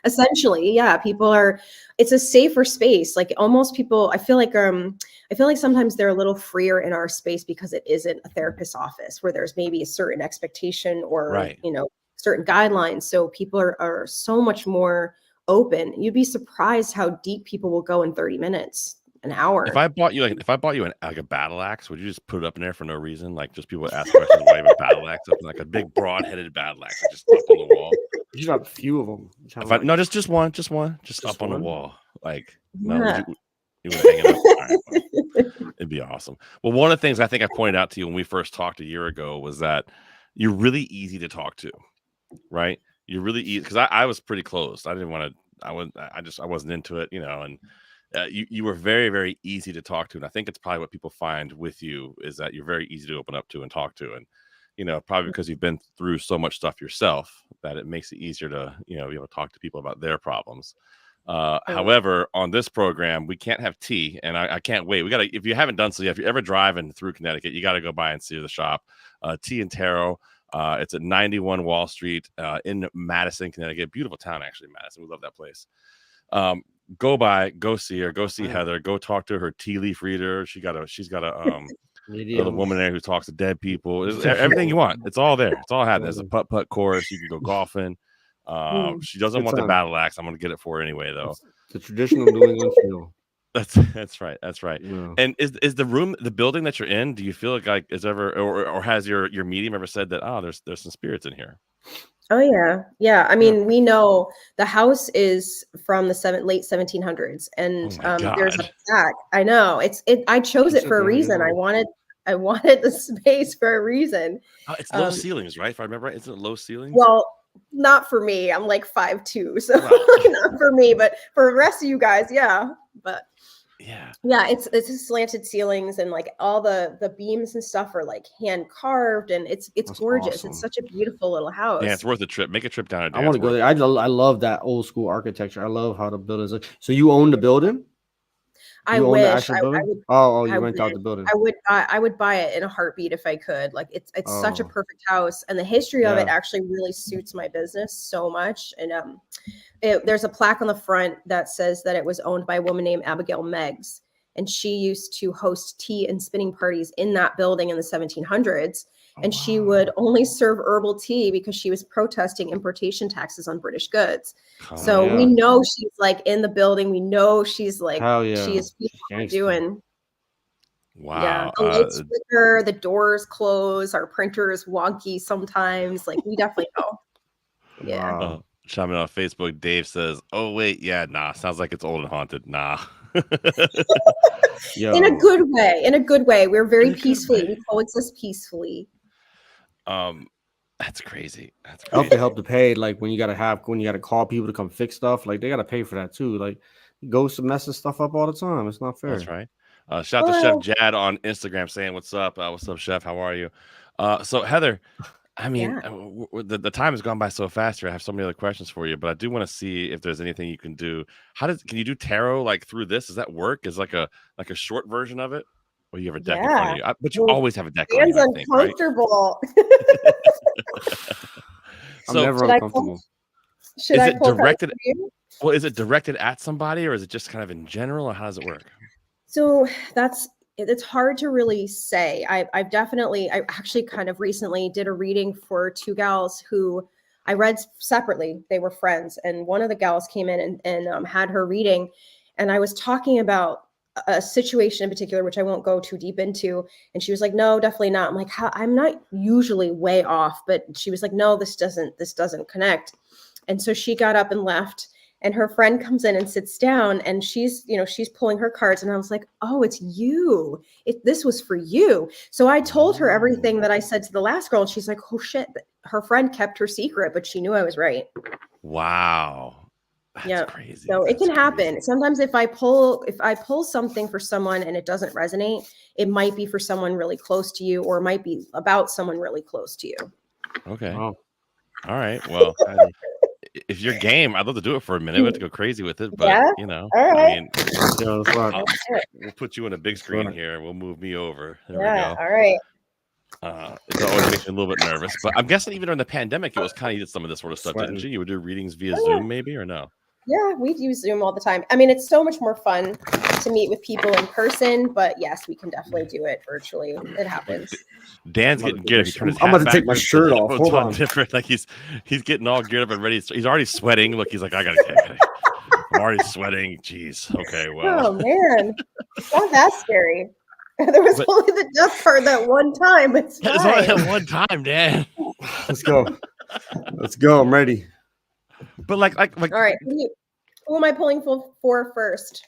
Speaker 13: essentially, it's a safer space. Like almost people, I feel like sometimes they're a little freer in our space because it isn't a therapist's office where there's maybe a certain expectation or, you know, certain guidelines. So people are so much more open. You'd be surprised how deep people will go in 30 minutes, an hour.
Speaker 11: If I bought you a battle axe, would you just put it up in there for no reason? Like, just people would ask questions, why you have a battle axe up, like a big broad-headed battle axe just up on the wall.
Speaker 7: You should have a few of them.
Speaker 11: Just one, up on the wall. Like, no, you would hang it up. All right, it'd be awesome. Well, one of the things I think I pointed out to you when we first talked a year ago was that you're really easy to talk to. Right, you're really easy because I was pretty closed. I didn't want to. I wasn't into it, you know. And you were very, very easy to talk to. And I think it's probably what people find with you is that you're very easy to open up to and talk to. And you know, probably because you've been through so much stuff yourself that it makes it easier to be able to talk to people about their problems. However, on this program, we can't have tea, and I can't wait. We gotta. If you haven't done so yet, if you're ever driving through Connecticut, you got to go by and see the shop, Tea and Tarot. It's at 91 Wall Street in Madison, Connecticut. Beautiful town, actually, Madison. We love that place. Go see her. Go see Heather. Go talk to her tea leaf reader. She's got a little woman there who talks to dead people. It's everything you want. It's all there. It's all happening. There's a putt course. You can go golfing. She doesn't want the battle axe. I'm going to get it for her anyway, though.
Speaker 7: It's the traditional New England feel.
Speaker 11: That's right. Yeah. And is the building that you're in, do you feel like is ever or has your medium ever said that there's some spirits in here?
Speaker 13: Oh yeah. I mean, we know the house is from the late 1700s, and there's a plaque. I know I chose it for a reason. I wanted the space for a reason.
Speaker 11: It's low ceilings, right? If I remember right, isn't it low ceilings?
Speaker 13: Well, not for me. I'm like 5'2", so not for me, but for the rest of you guys, yeah. But yeah, it's slanted ceilings, and like all the beams and stuff are like hand carved, and it's gorgeous. Awesome. It's such a beautiful little house.
Speaker 11: Yeah, it's worth a trip. Make a trip down.
Speaker 7: I want to go there. I love that old school architecture. I love how the buildings look. So you own the building?
Speaker 13: I wish I would.
Speaker 7: You rent out the building.
Speaker 13: I would buy it in a heartbeat if I could. Like it's such a perfect house, and the history of it actually really suits my business so much. And there's a plaque on the front that says that it was owned by a woman named Abigail Meggs, and she used to host tea and spinning parties in that building in the 1700s. And she would only serve herbal tea because she was protesting importation taxes on British goods. We know she's like in the building. We know she's like, she is doing.
Speaker 11: Wow.
Speaker 13: Yeah. The lights flicker, the doors close, our printer is wonky sometimes. Like we definitely know. Yeah.
Speaker 11: Wow. Chiming on Facebook, Dave says, "Oh wait, nah. Sounds like it's old and haunted. Nah."
Speaker 13: In a good way. We're very peacefully. We coexist peacefully.
Speaker 11: That's crazy.
Speaker 7: I hope they help to pay. Like when you gotta call people to come fix stuff, like they gotta pay for that too. Like ghosts are messing stuff up all the time. It's not fair.
Speaker 11: That's right. Shout out to Chef Jad on Instagram saying, "What's up? What's up, Chef? How are you?" So Heather, I mean, the time has gone by so fast here. I have so many other questions for you, but I do want to see if there's anything you can do. Can you do tarot like through this? Does that work? Is like a short version of it? Or you have a deck in front of you, but you always have a deck.
Speaker 13: It's uncomfortable.
Speaker 11: I'm never
Speaker 7: uncomfortable.
Speaker 13: Should I pull
Speaker 11: directed? Well, is it directed at somebody, or is it just kind of in general, or how does it work?
Speaker 13: So it's hard to really say. I actually kind of recently did a reading for two gals who I read separately. They were friends, and one of the gals came in and had her reading, and I was talking about a situation in particular, which I won't go too deep into. And she was like, "No, definitely not." I'm like, I'm not usually way off, but she was like, "No, this doesn't connect." And so she got up and left. And her friend comes in and sits down, and she's pulling her cards. And I was like, oh, it's you. This was for you. So I told her everything that I said to the last girl. And she's like, oh shit. Her friend kept her secret, but she knew I was right.
Speaker 11: Wow. That's crazy.
Speaker 13: So it can happen. Sometimes if I pull something for someone and it doesn't resonate, it might be for someone really close to you, or it might be about someone really close to you.
Speaker 11: Okay. Oh. All right. Well, if you're game, I'd love to do it for a minute. We have to go crazy with it, but
Speaker 13: all right.
Speaker 11: I mean, we'll put you on a big screen here. We'll move me over. There we go.
Speaker 13: All right.
Speaker 11: It always makes me a little bit nervous, but I'm guessing even during the pandemic, it was kind of you did some of this sort of stuff, didn't you? You would do readings via Zoom, maybe, or no?
Speaker 13: Yeah, we use Zoom all the time. I mean, it's so much more fun to meet with people in person, but yes, we can definitely do it virtually. It happens.
Speaker 11: Dan's getting geared up.
Speaker 7: I'm about to take my shirt off. Hold on.
Speaker 11: Different. Like he's getting all geared up and ready. He's already sweating. Look, he's like, I gotta. I'm already sweating. Jeez. Okay. Well.
Speaker 13: Oh man, it's not that scary. There was only the death card that one time. It's
Speaker 11: only that one time, Dan.
Speaker 7: Let's go. Let's go. I'm ready.
Speaker 11: But like
Speaker 13: all right. Who am I pulling for first?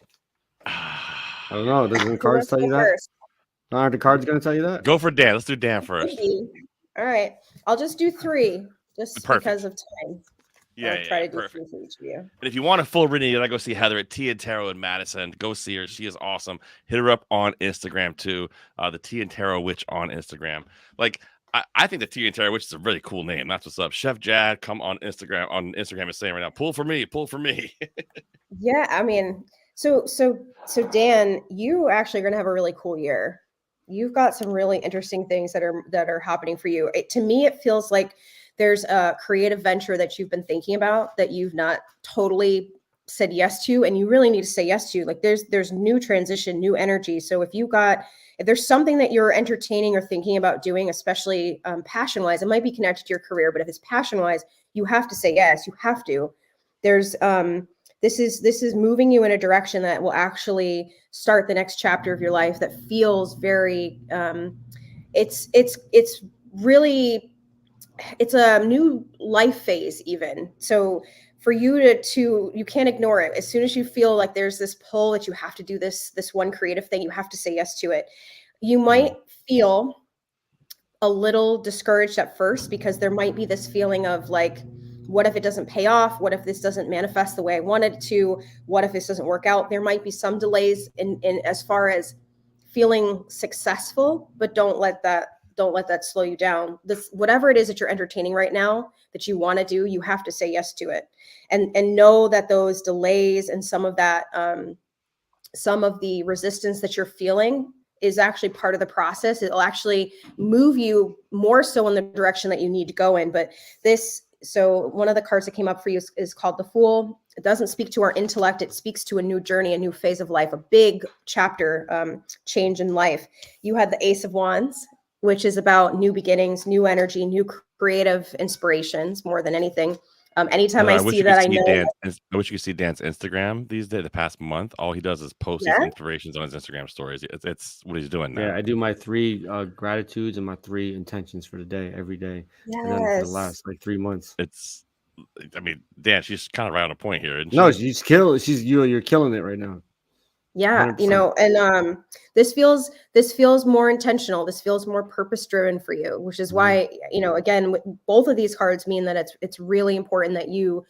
Speaker 7: I don't know. Doesn't the cards tell you that? Aren't the cards going to tell you that?
Speaker 11: Go for Dan. Let's do Dan first.
Speaker 13: Maybe. All right. I'll just do 3, just because of time.
Speaker 11: Yeah,
Speaker 13: try to do
Speaker 11: perfect.
Speaker 13: 3 for each of you.
Speaker 11: And if you want a full reading, you gotta go see Heather at Tea and Tarot in Madison. Go see her; she is awesome. Hit her up on Instagram too. The Tea and Tarot Witch on Instagram. Like I think the Tea and Tarot Witch is a really cool name. That's what's up. Chef Jad, come on Instagram. On Instagram is saying right now, pull for me, pull for me.
Speaker 13: Yeah, I mean, so Dan, you actually are gonna have a really cool year. You've got some really interesting things that are happening for you. To me, it feels like there's a creative venture that you've been thinking about that you've not totally said yes to, and you really need to say yes to. Like there's new transition, new energy. So if there's something that you're entertaining or thinking about doing, especially passion-wise, it might be connected to your career, but if it's passion-wise, you have to say yes. You have to. There's this is moving you in a direction that will actually start the next chapter of your life that feels very it's really, it's a new life phase even. So for you to you can't ignore it. As soon as you feel like there's this pull that you have to do this one creative thing, you have to say yes to it. You might feel a little discouraged at first because there might be this feeling of like, what if it doesn't pay off? What if this doesn't manifest the way I wanted it to? What if this doesn't work out? There might be some delays in as far as feeling successful, but don't let that slow you down. Whatever it is that you're entertaining right now that you want to do, you have to say yes to it, and know that those delays and some of that, some of the resistance that you're feeling is actually part of the process. It'll actually move you more so in the direction that you need to go in. So one of the cards that came up for you is called the Fool. It doesn't speak to our intellect. It speaks to a new journey, a new phase of life, a big chapter, change in life. You had the Ace of Wands, which is about new beginnings, new energy, new creative inspirations more than anything. Anytime I see that, I know.
Speaker 11: I wish you could see Dan's Instagram these days. The past month, all he does is post his inspirations on his Instagram stories. It's what he's doing now.
Speaker 15: Yeah, I do my 3 gratitudes and my 3 intentions for the day every day.
Speaker 13: Yes.
Speaker 15: And then for the last 3 months.
Speaker 11: I mean, Dan, she's kind of right on a point here.
Speaker 15: No, she's killing. You're killing it right now.
Speaker 13: Yeah, 100%. And this feels more intentional. This feels more purpose driven for you, which is why, again, both of these cards mean that it's really important that you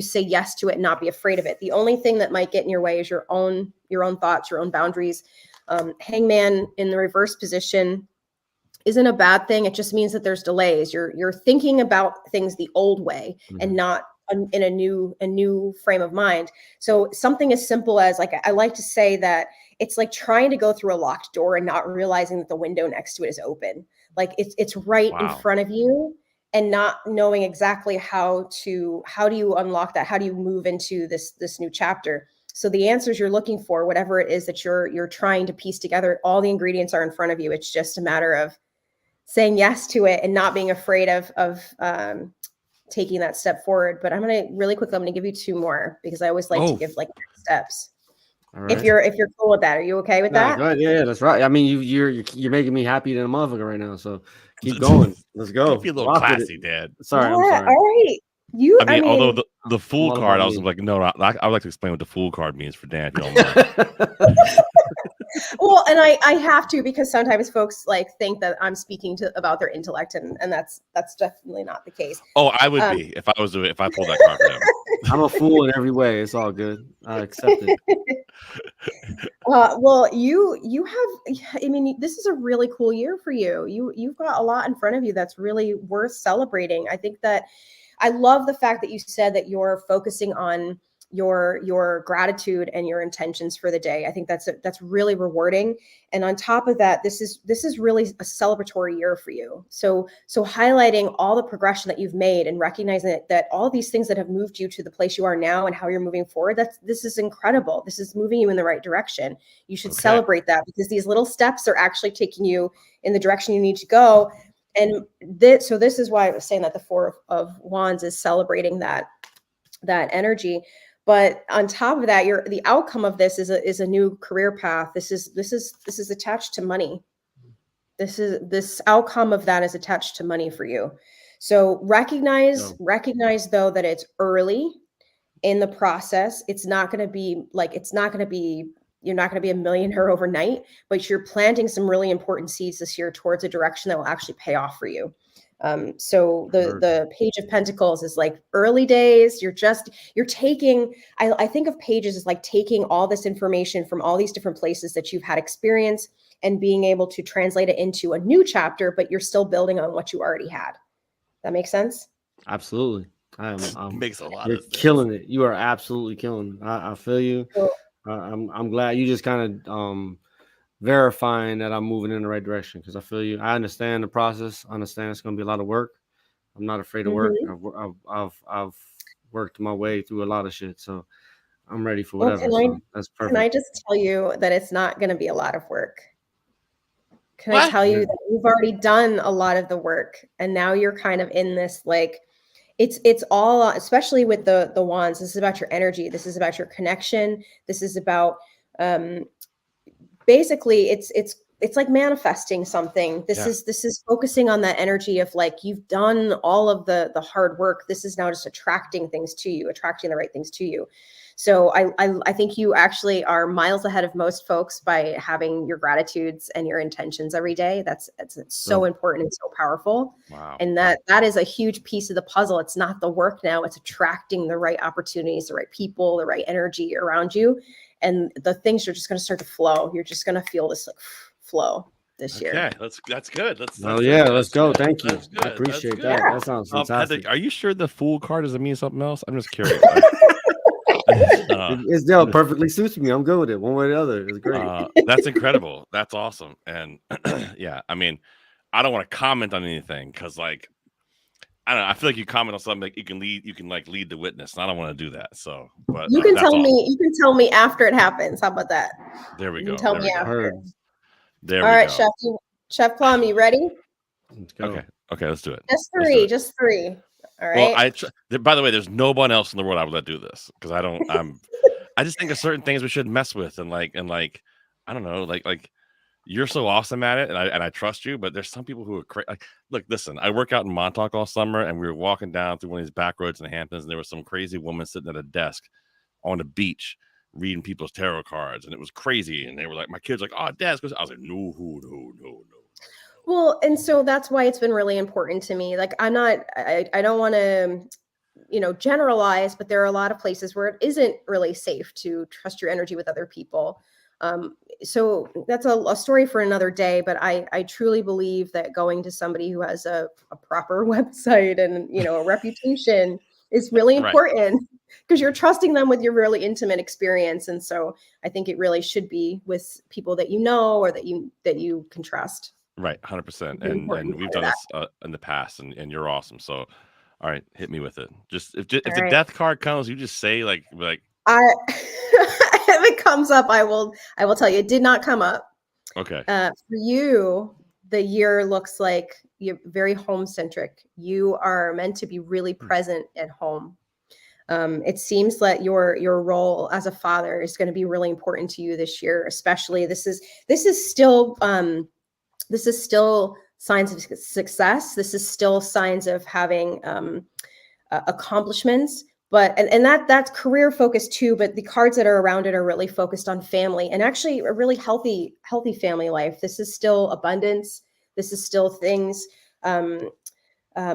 Speaker 13: say yes to it and not be afraid of it. The only thing that might get in your way is your own thoughts, your own boundaries. Hangman in the reverse position isn't a bad thing. It just means that there's delays. You're thinking about things the old way and not in a new frame of mind. So something as simple as, like, I like to say that it's like trying to go through a locked door and not realizing that the window next to it is open. Like it's right in front of you, and not knowing exactly how do you unlock that? How do you move into this new chapter? So the answers you're looking for, whatever it is that you're trying to piece together, all the ingredients are in front of you. It's just a matter of saying yes to it and not being afraid of taking that step forward. But I'm going to give you 2 more because I always like to give like next steps. All right. If you're cool with that, are you okay with that?
Speaker 15: Go ahead. Yeah, that's right. I mean, you're making me happy than a motherfucker right now. So keep going. Let's go.
Speaker 11: Keep you a little classy, Dad.
Speaker 15: Sorry.
Speaker 13: Yeah,
Speaker 15: I'm sorry.
Speaker 13: all right.
Speaker 11: the fool
Speaker 15: all
Speaker 11: card.
Speaker 15: about
Speaker 11: I was
Speaker 15: me.
Speaker 11: like, no, I would like to explain what the fool card means for Dan, if you don't mind.
Speaker 13: Well, and I have to, because sometimes folks like think that I'm speaking about their intellect, and that's definitely not the case.
Speaker 11: Oh, I would be if I pulled that card for him.
Speaker 15: I'm a fool in every way. It's all good. I accept it.
Speaker 13: Well, you have, I mean, this is a really cool year for you. You've got a lot in front of you that's really worth celebrating. I think that I love the fact that you said that you're focusing on your gratitude and your intentions for the day. I think that's really rewarding. And on top of that, this is really a celebratory year for you. So highlighting all the progression that you've made and recognizing that all these things that have moved you to the place you are now and how you're moving forward, this is incredible. This is moving you in the right direction. You should celebrate that, because these little steps are actually taking you in the direction you need to go. And this is why I was saying that the Four of Wands is celebrating that energy. But on top of that, the outcome of this is a new career path. This is attached to money. This outcome of that is attached to money for you. So recognize though that it's early in the process. It's not going to be you're not going to be a millionaire overnight, but you're planting some really important seeds this year towards a direction that will actually pay off for you. So the Page of Pentacles is like early days. You're taking, I think of pages as like taking all this information from all these different places that you've had experience and being able to translate it into a new chapter, but you're still building on what you already had. That makes sense?
Speaker 15: Absolutely.
Speaker 11: Makes a lot
Speaker 15: you're
Speaker 11: of sense.
Speaker 15: killing it. You are absolutely killing it. I feel you.
Speaker 13: Cool.
Speaker 15: I'm glad you just kind of verifying that I'm moving in the right direction, because I feel you. I understand the process. I understand it's going to be a lot of work. I'm not afraid of work. I've worked my way through a lot of shit, so I'm ready for whatever. That's perfect.
Speaker 13: Can I just tell you that it's not going to be a lot of work? Can I tell you that you've already done a lot of the work, and now you're kind of in this like, it's all, especially with the wands. This is about your energy. This is about your connection. This is about basically it's like manifesting something. This is focusing on that energy of like, you've done all of the hard work. This is now just attracting things to you, attracting the right things to you. So I think you actually are miles ahead of most folks by having your gratitudes and your intentions every day. It's so important and so powerful.
Speaker 11: Wow.
Speaker 13: And that is a huge piece of the puzzle. It's not the work now, it's attracting the right opportunities, the right people, the right energy around you. And the things are just going to start to flow. You're just going to feel this like flow this year.
Speaker 11: Okay, that's good. Let's go.
Speaker 15: Thank you. I appreciate that. That sounds fantastic.
Speaker 11: Heather, are you sure the fool card doesn't mean something else? I'm just curious.
Speaker 15: It's still perfectly suits me. I'm good with it. One way or the other. It's great.
Speaker 11: That's incredible. That's awesome. And yeah, I mean, I don't want to comment on anything because, like, I don't know. I feel like you comment on something like you can lead the witness, and I don't want to do that. So, but
Speaker 13: you can tell me after it happens. How about that?
Speaker 11: There we go.
Speaker 13: You can tell me after.
Speaker 11: There
Speaker 13: All
Speaker 11: we
Speaker 13: right,
Speaker 11: go.
Speaker 13: Chef Plum, you ready?
Speaker 15: Let's go.
Speaker 11: Okay, let's do it.
Speaker 13: Just three. All right.
Speaker 11: Well, by the way, there's no one else in the world I would let do this because I just think of certain things we shouldn't mess with, and I don't know, like you're so awesome at it, and I trust you, but there's some people who are crazy. Like, look, listen, I work out in Montauk all summer, and we were walking down through one of these back roads in the Hamptons, and there was some crazy woman sitting at a desk on the beach reading people's tarot cards, and it was crazy. And they were like, my kids like, oh, Dad, I was like, no.
Speaker 13: Well, and so that's why it's been really important to me. Like, I don't want to, generalize, but there are a lot of places where it isn't really safe to trust your energy with other people. So that's a story for another day, but I truly believe that going to somebody who has a proper website and, a reputation is really important because you're trusting them with your really intimate experience. And so I think it really should be with people that you know or that you can trust.
Speaker 11: Right, 100%. And we've done this in the past, and you're awesome. So, all right, hit me with it. Just if the death card comes, you just say like
Speaker 13: if it comes up, I will tell you. It did not come up.
Speaker 11: Okay.
Speaker 13: For you, the year looks like you're very home centric. You are meant to be really present at home. It seems that your role as a father is going to be really important to you this year. Especially, this is still signs of success. This is still signs of having accomplishments. But and that's career focused too, but the cards that are around it are really focused on family and actually a really healthy family life. This is still abundance. This is still things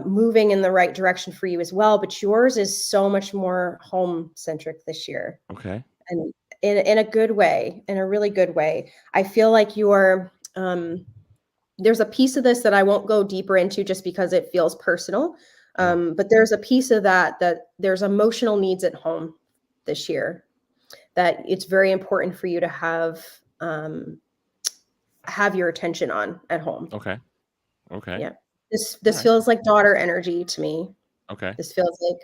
Speaker 13: moving in the right direction for you as well. But yours is so much more home centric this year.
Speaker 11: Okay.
Speaker 13: And in a good way, in a really good way. I feel like you're there's a piece of this that I won't go deeper into just because it feels personal. But there's a piece of that there's emotional needs at home this year that it's very important for you to have your attention on at home.
Speaker 11: Okay.
Speaker 13: Yeah. This feels like daughter energy to me.
Speaker 11: Okay.
Speaker 13: This feels like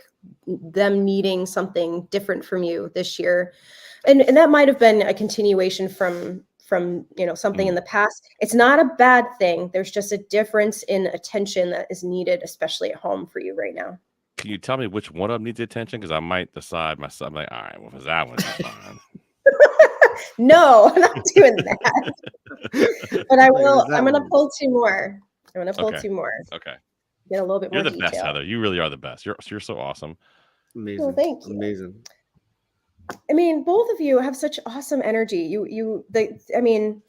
Speaker 13: them needing something different from you this year. And that might have been a continuation from something in the past. It's not a bad thing. There's just a difference in attention that is needed, especially at home for you right now.
Speaker 11: Can you tell me which one of them needs attention? Because I might decide myself. I'm like, all right, well, if it's that one, it's fine.
Speaker 13: No, I'm not doing that. But I will. I'm going to pull two more. Two more.
Speaker 11: Okay.
Speaker 13: Get a little bit more
Speaker 11: You're the
Speaker 13: detail.
Speaker 11: best, Heather. You really are the best. You're so awesome.
Speaker 15: Amazing.
Speaker 13: Well, thank you.
Speaker 15: Amazing.
Speaker 13: I mean, both of you have such awesome energy. I mean,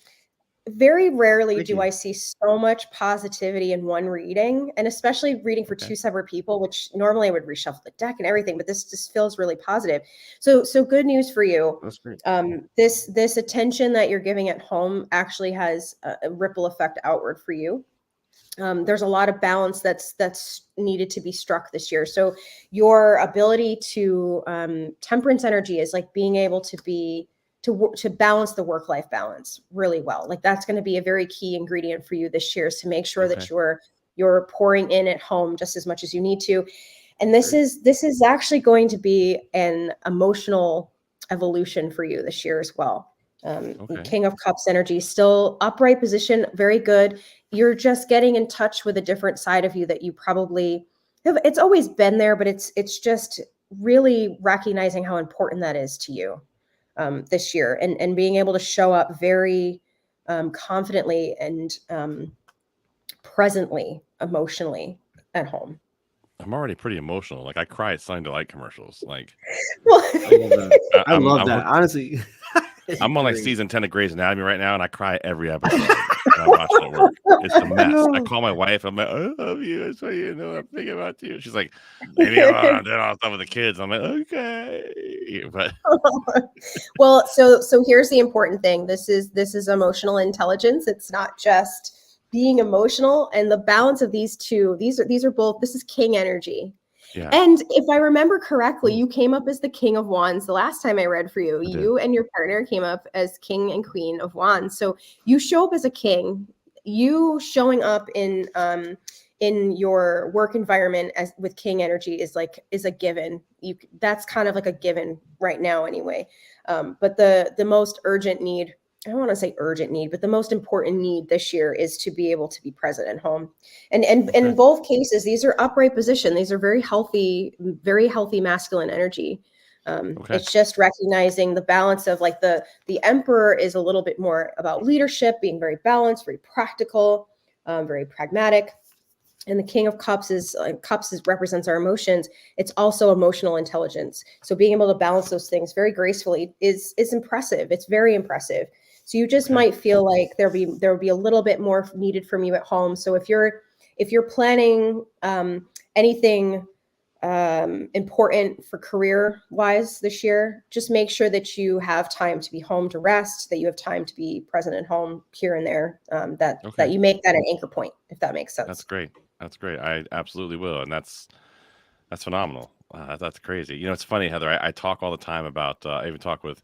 Speaker 13: very rarely do I see so much positivity in one reading, and especially reading for two separate people, which normally I would reshuffle the deck and everything, but this just feels really positive. So good news for you.
Speaker 15: That's great.
Speaker 13: This attention that you're giving at home actually has a ripple effect outward for you. There's a lot of balance that's needed to be struck this year. So your ability to temperance energy is like being able to balance the work-life balance really well. Like that's going to be a very key ingredient for you this year, is to make sure that you're pouring in at home just as much as you need to. And this is actually going to be an emotional evolution for you this year as well. King of Cups energy, still upright position, very good. You're just getting in touch with a different side of you that you probably have. It's always been there, but it's just really recognizing how important that is to you this year, and being able to show up very confidently and presently, emotionally at home.
Speaker 11: I'm already pretty emotional. Like I cry at Sunny Delight commercials. Like,
Speaker 13: well,
Speaker 15: I love that. Honestly.
Speaker 11: I'm on like season 10 of Grey's Anatomy right now, and I cry every episode. I watch it at work. It's a mess. I call my wife. I'm like, I love you. I want you to know I'm thinking about you. She's like, maybe I'm doing all stuff with the kids. I'm like, okay. But
Speaker 13: well, so here's the important thing. This is emotional intelligence. It's not just being emotional, and the balance of these two. These are both. This is king energy.
Speaker 11: Yeah.
Speaker 13: And if I remember correctly, you came up as the King of Wands the last time I read for you. You and your partner came up as King and Queen of Wands. So you show up as a king. You showing up in your work environment as with king energy is a given. That's kind of like a given right now anyway. But the most urgent need, I don't want to say urgent need, but the most important need this year is to be able to be present at home. And in both cases, these are upright position. These are very healthy masculine energy. It's just recognizing the balance of like the Emperor is a little bit more about leadership, being very balanced, very practical, very pragmatic. And the King of Cups represents our emotions. It's also emotional intelligence. So being able to balance those things very gracefully is impressive. It's very impressive. So you just might feel like there will be a little bit more needed from you at home. So if you're planning anything important for career wise this year, just make sure that you have time to be home to rest, that you have time to be present at home here and there, that you make that an anchor point, if that makes sense.
Speaker 11: That's great. I absolutely will. And that's phenomenal. Wow, that's crazy. You know, it's funny, Heather, I talk all the time about, I even talk with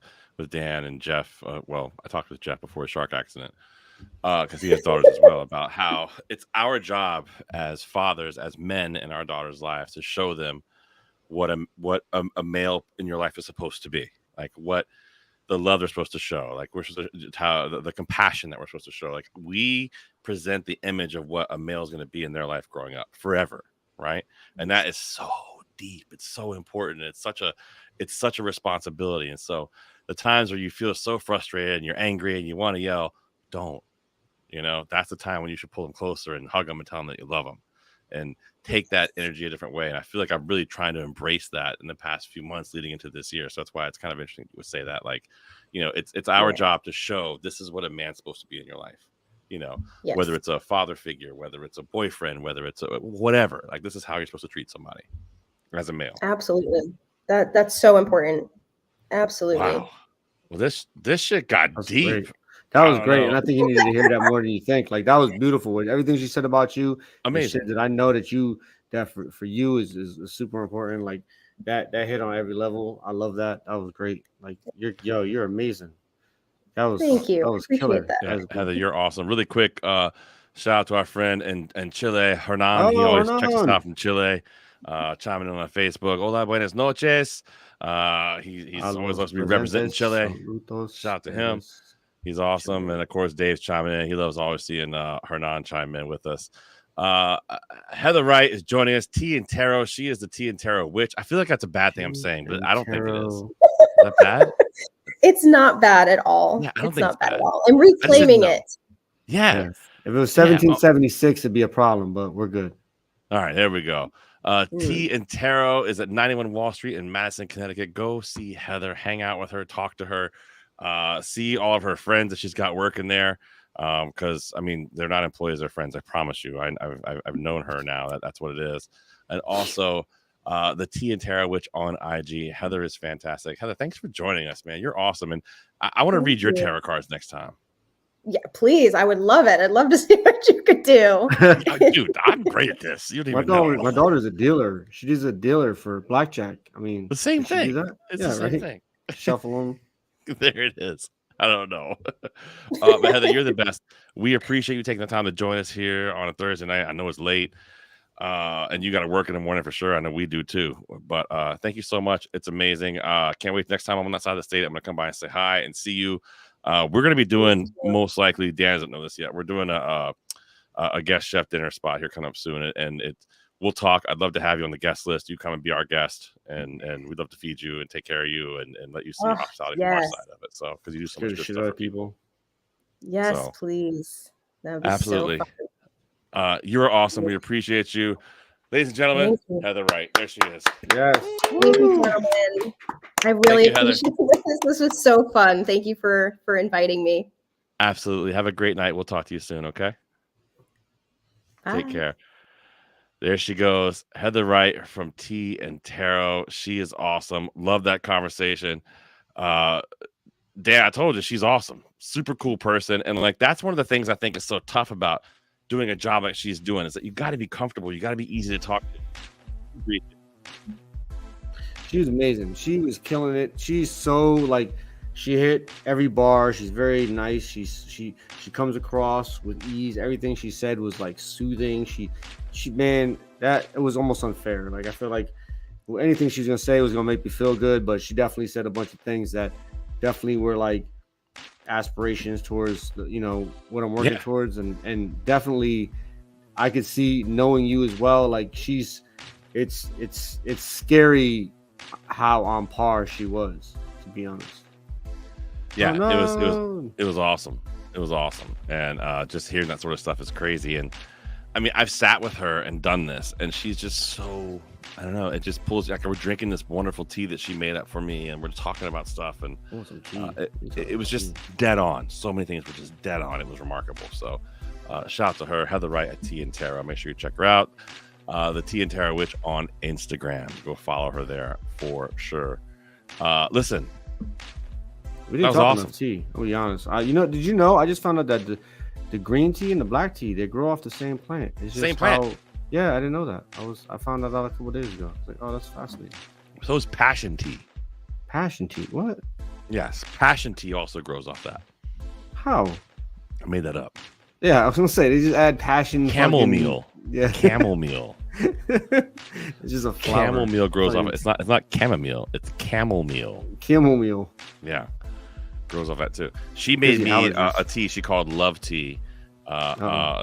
Speaker 11: Dan and Jeff. I talked with Jeff before his shark accident, because he has daughters as well, about how it's our job as fathers, as men in our daughters' lives, to show them what a male in your life is supposed to be, like what the love they're supposed to show, like we're supposed to, how the compassion that we're supposed to show. Like we present the image of what a male is going to be in their life growing up forever, right? And that is so deep. It's so important. It's such a responsibility. And so the times where you feel so frustrated and you're angry and you want to yell, don't. You know, that's the time when you should pull them closer and hug them and tell them that you love them. and take that energy a different way. And I feel like I'm really trying to embrace that in the past few months leading into this year. So that's why it's kind of interesting to say that, like, you know, it's our job to show this is what a man's supposed to be in your life. You know, whether it's a father figure, whether it's a boyfriend, whether it's a whatever, like this is how you're supposed to treat somebody as a male.
Speaker 13: Absolutely. That's so important. Absolutely.
Speaker 11: Wow. Well, this shit got deep.
Speaker 15: Great. That was great. And I think you needed to hear that more than you think. Like, that was beautiful. Everything she said about you.
Speaker 11: Amazing.
Speaker 15: That I know that for you is super important. Like that hit on every level. I love that. That was great. Like you're amazing.
Speaker 13: Thank you.
Speaker 15: That was
Speaker 13: Appreciate
Speaker 15: killer.
Speaker 13: that.
Speaker 11: Yeah, Heather, you're awesome. Really quick, shout out to our friend in Chile, Hernan. He always checks us out from Chile. Chiming in on Facebook. Hola, buenas noches. He's always loves to be representing Chile. Shout out to him. He's awesome. And of course, Dave's chiming in. He loves always seeing Hernan chime in with us. Heather Wright is joining us. Tea and Tarot. She is the Tea and Tarot witch. I feel like that's a bad thing I'm saying, but I don't think it is. Is that bad?
Speaker 13: It's not bad at all.
Speaker 11: Yeah, I don't
Speaker 13: it's
Speaker 11: think
Speaker 13: not
Speaker 11: it's
Speaker 13: bad
Speaker 11: bad.
Speaker 13: at all. I'm reclaiming it.
Speaker 11: Yeah.
Speaker 15: If it was 1776, it'd be a problem, but we're good.
Speaker 11: All right, there we go. Tea and Tarot is at 91 Wall Street in Madison, Connecticut. Go see Heather, hang out with her, talk to her, see all of her friends that she's got working there. Because I mean, they're not employees, they're friends. I promise you. I've known her now. That's what it is. And also, the Tea and Tarot Witch on IG. Heather is fantastic. Heather, thanks for joining us, man. You're awesome, and I want to read your tarot cards next time.
Speaker 13: Yeah, please. I would love it. I'd love to see what you could do.
Speaker 11: Dude, I'm great at this. You don't even know.
Speaker 15: My daughter's a dealer. She's a dealer for blackjack. I mean,
Speaker 11: the same thing.
Speaker 15: It's
Speaker 11: the same thing.
Speaker 15: Shuffle them.
Speaker 11: There it is. I don't know. But Heather, you're the best. We appreciate you taking the time to join us here on a Thursday night. I know it's late. And you got to work in the morning for sure. I know we do too. But thank you so much. It's amazing. Can't wait. Next time I'm on that side of the state, I'm going to come by and say hi and see you. We're going to be doing, most likely, Dan doesn't know this yet. We're doing a guest chef dinner spot here coming up soon. And we'll talk. I'd love to have you on the guest list. You come and be our guest. And we'd love to feed you and take care of you and let you see hospitality from our side of it. So, because you do so much good stuff for people.
Speaker 13: Yes,
Speaker 11: so,
Speaker 13: please. That would be
Speaker 11: absolutely.
Speaker 13: So fun.
Speaker 11: You're awesome. We appreciate you. Ladies and gentlemen, Heather Wright. There she is.
Speaker 15: Yes.
Speaker 13: Thank you, gentlemen. I really appreciate this. This was so fun. Thank you for inviting me.
Speaker 11: Absolutely. Have a great night. We'll talk to you soon, okay?
Speaker 13: Bye.
Speaker 11: Take care. There she goes. Heather Wright from Tea and Tarot. She is awesome. Love that conversation. Dan, I told you, she's awesome. Super cool person. And like, that's one of the things I think is so tough about doing a job like she's doing, is that you got to be comfortable. You got to be easy to talk to.
Speaker 15: She was amazing. She was killing it. She's so like, she hit every bar. She's very nice. She comes across with ease. Everything she said was like soothing. She man, that it was almost unfair. Like, I feel like anything she's gonna say was gonna make me feel good, but she definitely said a bunch of things that definitely were like aspirations towards what I'm working towards, and definitely I could see, knowing you as well, like it's scary how on par she was, to be honest.
Speaker 11: Yeah, it was awesome. It was awesome. And just hearing that sort of stuff is crazy. And I mean, I've sat with her and done this, and she's just so, I don't know, it just pulls, like, we're drinking this wonderful tea that she made up for me, and we're talking about stuff, and it was just dead on. So many things were just dead on. It was remarkable. So shout out to her, Heather Wright at Tea and Tarot. Make sure you check her out. The Tea and Tarot Witch on Instagram. Go follow her there for sure. Listen,
Speaker 15: we didn't talk enough tea. I'll be honest. Did you know? I just found out that the green tea and the black tea, they grow off the same plant. It's just
Speaker 11: same plant.
Speaker 15: Yeah, I didn't know that. I found that out a couple days ago. I was like, oh, that's fascinating.
Speaker 11: So is passion tea.
Speaker 15: Passion tea? What?
Speaker 11: Yes, passion tea also grows off that.
Speaker 15: How?
Speaker 11: I made that up.
Speaker 15: Yeah, I was gonna say they just add passion.
Speaker 11: Chamomile.
Speaker 15: Yeah,
Speaker 11: chamomile.
Speaker 15: It's just a flower.
Speaker 11: Chamomile grows off. It's not chamomile. It's chamomile.
Speaker 15: Chamomile.
Speaker 11: Yeah, grows off that too. She made me a tea she called Love Tea.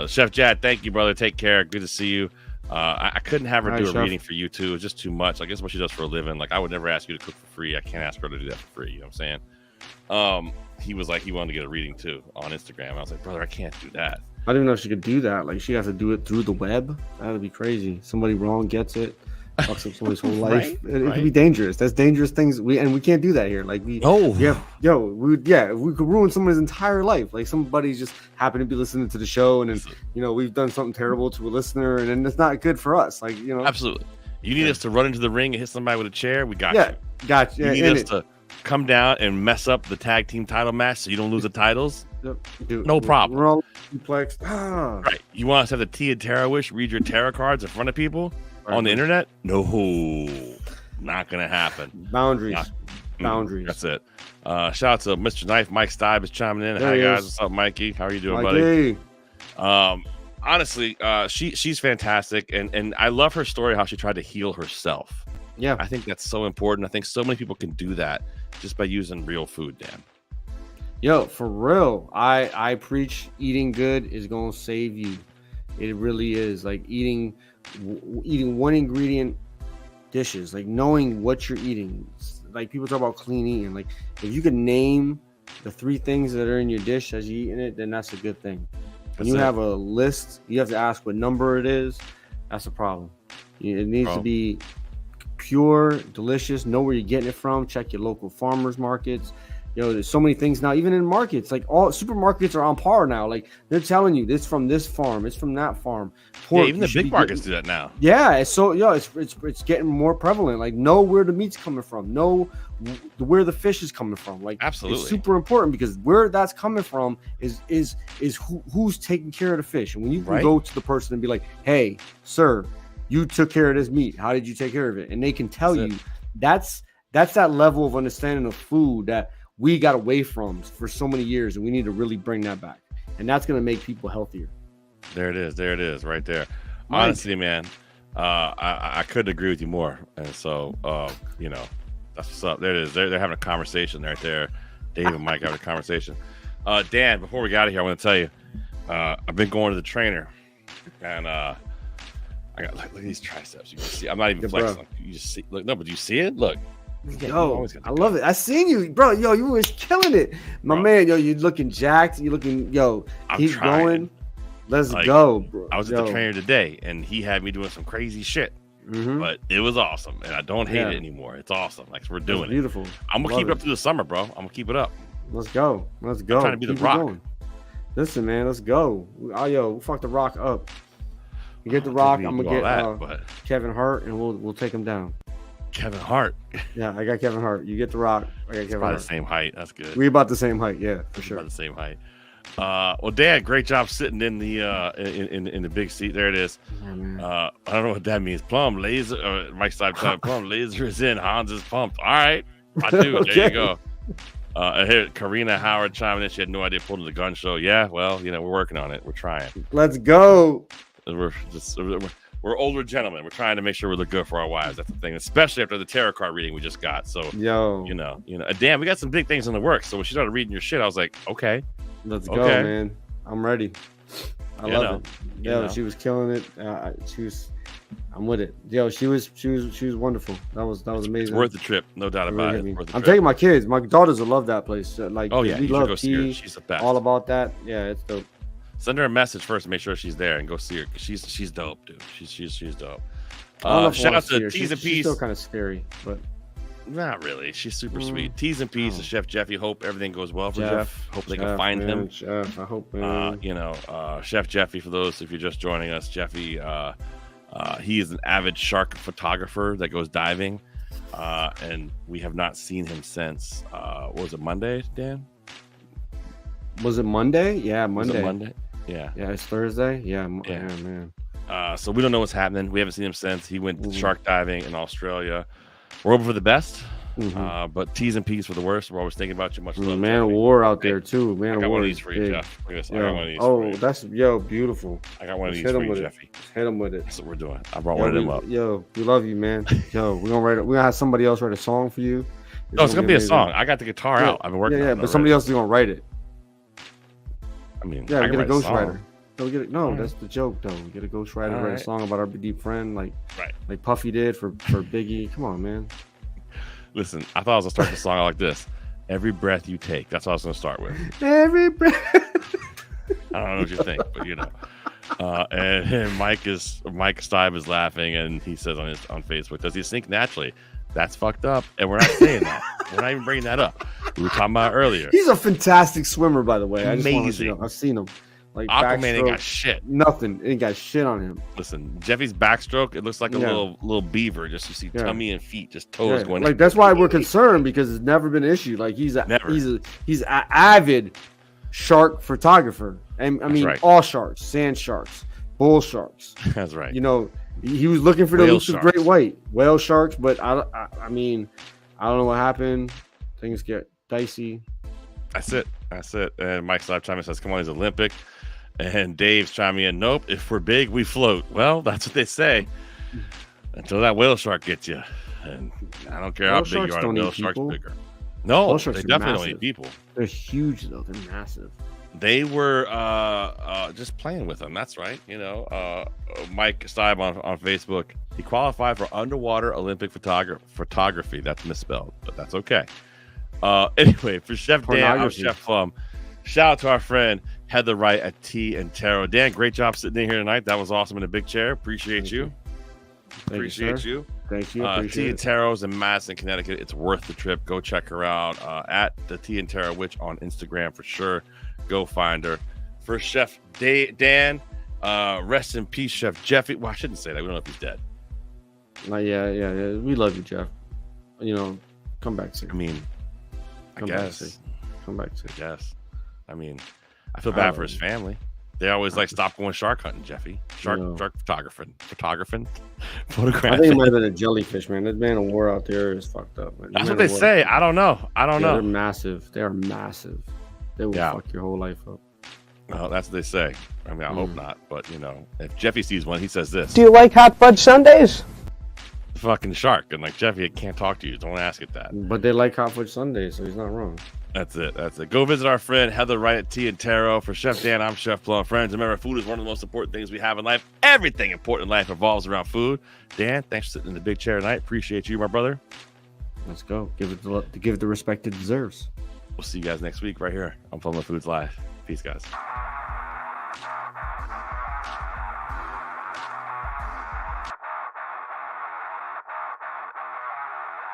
Speaker 11: Chef Jad, thank you, brother. Take care. Good to see you. I couldn't have her do a reading for you too. It was just too much. I guess what she does for a living. Like, I would never ask you to cook for free. I can't ask her to do that for free. You know what I'm saying? He was like, he wanted to get a reading too on Instagram. I was like, brother, I can't do that.
Speaker 15: I don't even know if she could do that. Like, she has to do it through the web. That would be crazy. Somebody wrong gets it, fucks up somebody's whole life. It could be dangerous. That's dangerous things. We can't do that here. Like, we could ruin someone's entire life. Like, somebody's just happened to be listening to the show, and then we've done something terrible to a listener, and then it's not good for us. Like,
Speaker 11: absolutely. You need us to run into the ring and hit somebody with a chair? We got you.
Speaker 15: Got you.
Speaker 11: You need us to come down and mess up the tag team title match so you don't lose the titles?
Speaker 15: Dude,
Speaker 11: no problem.
Speaker 15: We're all complex.
Speaker 11: Right. You want us to have the Tia Tarot wish, read your tarot cards in front of people on the internet? No. Not going to happen.
Speaker 15: Boundaries. Boundaries.
Speaker 11: That's it. Shout out to Mr. Knife. Mike Stibe is chiming in. Hi, guys. What's up, Mikey? How are you doing, buddy? Honestly, she's fantastic. And I love her story, how she tried to heal herself.
Speaker 15: Yeah.
Speaker 11: I think that's so important. I think so many people can do that just by using real food, Dan.
Speaker 15: Yo, for real, I preach eating good is gonna save you. It really is. Like eating one ingredient dishes, like knowing what you're eating. Like people talk about clean eating. Like if you can name the 3 things that are in your dish as you eating it, then that's a good thing. When you have a list, you have to ask what number it is. That's a problem. It needs to be pure, delicious. Know where you're getting it from. Check your local farmers markets. There's so many things now, even in markets, like all supermarkets are on par now. Like they're telling you this from this farm, it's from that farm.
Speaker 11: Pork, even the big markets do that now.
Speaker 15: Yeah, it's getting more prevalent. Like know where the meat's coming from, know where the fish is coming from. Like
Speaker 11: absolutely,
Speaker 15: it's super important because where that's coming from is who's taking care of the fish. And when you can go to the person and be like, "Hey, sir, you took care of this meat. How did you take care of it?" And they can tell you. That's that level of understanding of food that we got away from for so many years, and we need to really bring that back. And that's going to make people healthier.
Speaker 11: There it is, right there. Honestly, man, I couldn't agree with you more. And so, that's what's up. There it is. They're having a conversation right there. Dave and Mike having a conversation. Dan, before we got out of here, I want to tell you, I've been going to the trainer, and I got look at these triceps. You can see. I'm not even flexing. You just see. Look, no, but you see it. Look.
Speaker 15: Yo, I love it. I seen you, bro. Yo, you was killing it, my man. Yo, you looking jacked. You looking, keep going. Let's go, bro.
Speaker 11: I was at the trainer today, and he had me doing some crazy shit, but it was awesome, and I don't hate it anymore. It's awesome. Like we're doing it.
Speaker 15: Beautiful.
Speaker 11: I'm gonna keep it up through the summer, bro. I'm gonna keep it up.
Speaker 15: Let's go. I'm
Speaker 11: trying to be the Rock.
Speaker 15: Listen, man, let's go. We'll fuck the Rock up. You get the Rock. I'm gonna get Kevin Hart, and we'll take him down.
Speaker 11: Kevin Hart.
Speaker 15: Yeah, I got Kevin Hart. You get the Rock. I got Kevin Hart.
Speaker 11: The same height. That's good.
Speaker 15: We about the same height. Yeah, for sure.
Speaker 11: About the same height. Well, Dan, great job sitting in the in the big seat. There it is. I don't know what that means. Plum laser. Mike Stipe. Plum laser is in. Hans is pumped. All right, I do. Okay. There you go. I hear Karina Howard chiming in. She had no idea pulling the gun show. Yeah, well, we're working on it. We're trying.
Speaker 15: Let's go.
Speaker 11: We're older gentlemen. We're trying to make sure we look good for our wives. That's the thing, especially after the tarot card reading we just got. So, Dan, we got some big things in the works. So when she started reading your shit, I was like, okay,
Speaker 15: let's go, man. I'm ready. I love it. Yo, she was killing it. I'm with it. Yo, she was wonderful. That was amazing.
Speaker 11: It's worth the trip, no doubt about it.
Speaker 15: I'm taking my kids. My daughters will love that place. Like,
Speaker 11: oh yeah,
Speaker 15: we love
Speaker 11: go see her. She's the best.
Speaker 15: All about that. Yeah, it's dope.
Speaker 11: Send her a message first and make sure she's there and go see her. She's dope, dude. She's dope. Shout out to T's and P's.
Speaker 15: She's still kind of scary, but
Speaker 11: not really. She's super sweet. T's and P's to Chef Jeffy. Hope everything goes well for Jeff. Hope they can find him.
Speaker 15: Jeff, I hope.
Speaker 11: Chef Jeffy. For those if you're just joining us, Jeffy. He is an avid shark photographer that goes diving, and we have not seen him since. What was it, Monday, Dan?
Speaker 15: Was it Monday? Yeah, Monday.
Speaker 11: Was it Monday? Yeah.
Speaker 15: Yeah, it's Thursday. Yeah, man.
Speaker 11: So we don't know what's happening. We haven't seen him since. He went shark diving in Australia. We're hoping for the best, but T's and P's for the worst. We're always thinking about you. Much love.
Speaker 15: Man of War out there too. Man of War.
Speaker 11: I got one of these for you, Jeff. Look at this. I got one of these.
Speaker 15: Oh, that's beautiful.
Speaker 11: I got one of these for you, Jeffy.
Speaker 15: Hit him with it.
Speaker 11: That's what we're doing. I brought one of them up.
Speaker 15: Yo, we love you, man. Yo, we're gonna have somebody else write a song for you.
Speaker 11: It's gonna be a song. I got the guitar out. I've been working on it.
Speaker 15: But somebody else is gonna write it.
Speaker 11: I mean,
Speaker 15: yeah, get a ghostwriter. That's the joke, though. We get a ghostwriter, write a song about our deep friend, like Puffy did for Biggie. Come on, man.
Speaker 11: Listen, I thought I was gonna start the song like this: "Every breath you take." That's what I was gonna start with.
Speaker 15: Every breath.
Speaker 11: don't know what you think, but you know. And Mike Stibe is laughing, and he says on Facebook, "Does he sink naturally?" That's fucked up, and we're not saying that. We're not even bringing that up. We were talking about it earlier.
Speaker 15: He's a fantastic swimmer, by the way.
Speaker 11: Amazing.
Speaker 15: I've seen him. Like
Speaker 11: Aquaman ain't got shit.
Speaker 15: Nothing. Ain't got shit on him.
Speaker 11: Listen, Jeffy's backstroke, it looks like a little beaver. Just you see tummy and feet, just toes going.
Speaker 15: Like that's why we're concerned, because it's never been an issue. Like he's an avid shark photographer, and I mean all sharks, sand sharks, bull sharks.
Speaker 11: That's right.
Speaker 15: You know, he was looking for the elusive great white whale sharks, but I mean, I don't know what happened. Things get dicey.
Speaker 11: That's it. And Mike Stibe chiming says, "Come on, he's Olympic." And Dave's chiming in, "Nope, if we're big, we float." Well, that's what they say. Until that whale shark gets you. And I don't care how big you are, whale shark's bigger. No, they definitely don't eat people.
Speaker 15: They're huge, though. They're massive.
Speaker 11: They were just playing with them. That's right. You know, Mike Stibe on Facebook, he qualified for underwater Olympic photography. That's misspelled, but that's okay. Anyway, for Chef Dan, I'm Chef Plum. Shout out to our friend Heather Wright at Tea and Tarot. Dan, great job sitting in here tonight. That was awesome in a big chair. Appreciate you. Appreciate you.
Speaker 15: Thank you.
Speaker 11: Tea and Tarot's in Madison, Connecticut. It's worth the trip. Go check her out at the Tea and Tarot Witch on Instagram for sure. Go find her. For Chef Dan, rest in peace, Chef Jeffy. Well, I shouldn't say that. We don't know if he's dead.
Speaker 15: Yeah. We love you, Jeff. You know, come back soon.
Speaker 11: I mean,
Speaker 15: come back soon.
Speaker 11: I guess. I mean, I feel bad for his family. They always like stop going shark hunting, Jeffy. Shark photographing.
Speaker 15: I think it might have been a jellyfish, man. That man of war out there is fucked up. Man.
Speaker 11: That's what they say. I don't know.
Speaker 15: They're massive. They are massive. They will fuck your whole life up.
Speaker 11: Well, that's what they say. I mean, I hope not. But, you know, if Jeffy sees one, he says this.
Speaker 16: Do you like hot fudge sundaes?
Speaker 11: Fucking shark. And like, Jeffy, I can't talk to you. Don't ask it that.
Speaker 15: But they like hot fudge sundaes, so he's not wrong.
Speaker 11: That's it. Go visit our friend Heather Wright at Tea and Tarot. For Chef Dan, I'm Chef Plum. Friends, remember, food is one of the most important things we have in life. Everything important in life revolves around food. Dan, thanks for sitting in the big chair tonight. Appreciate you, my brother.
Speaker 15: Let's go. Give it the respect it deserves.
Speaker 11: We'll see you guys next week right here on Plumluvfoods Live. Peace, guys.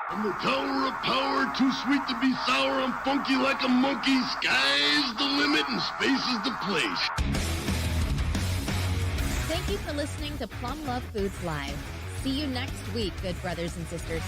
Speaker 17: I'm the tower of power, too sweet to be sour. I'm funky like a monkey. Sky's the limit and space is the place.
Speaker 18: Thank you for listening to Plumluvfoods Live. See you next week, good brothers and sisters.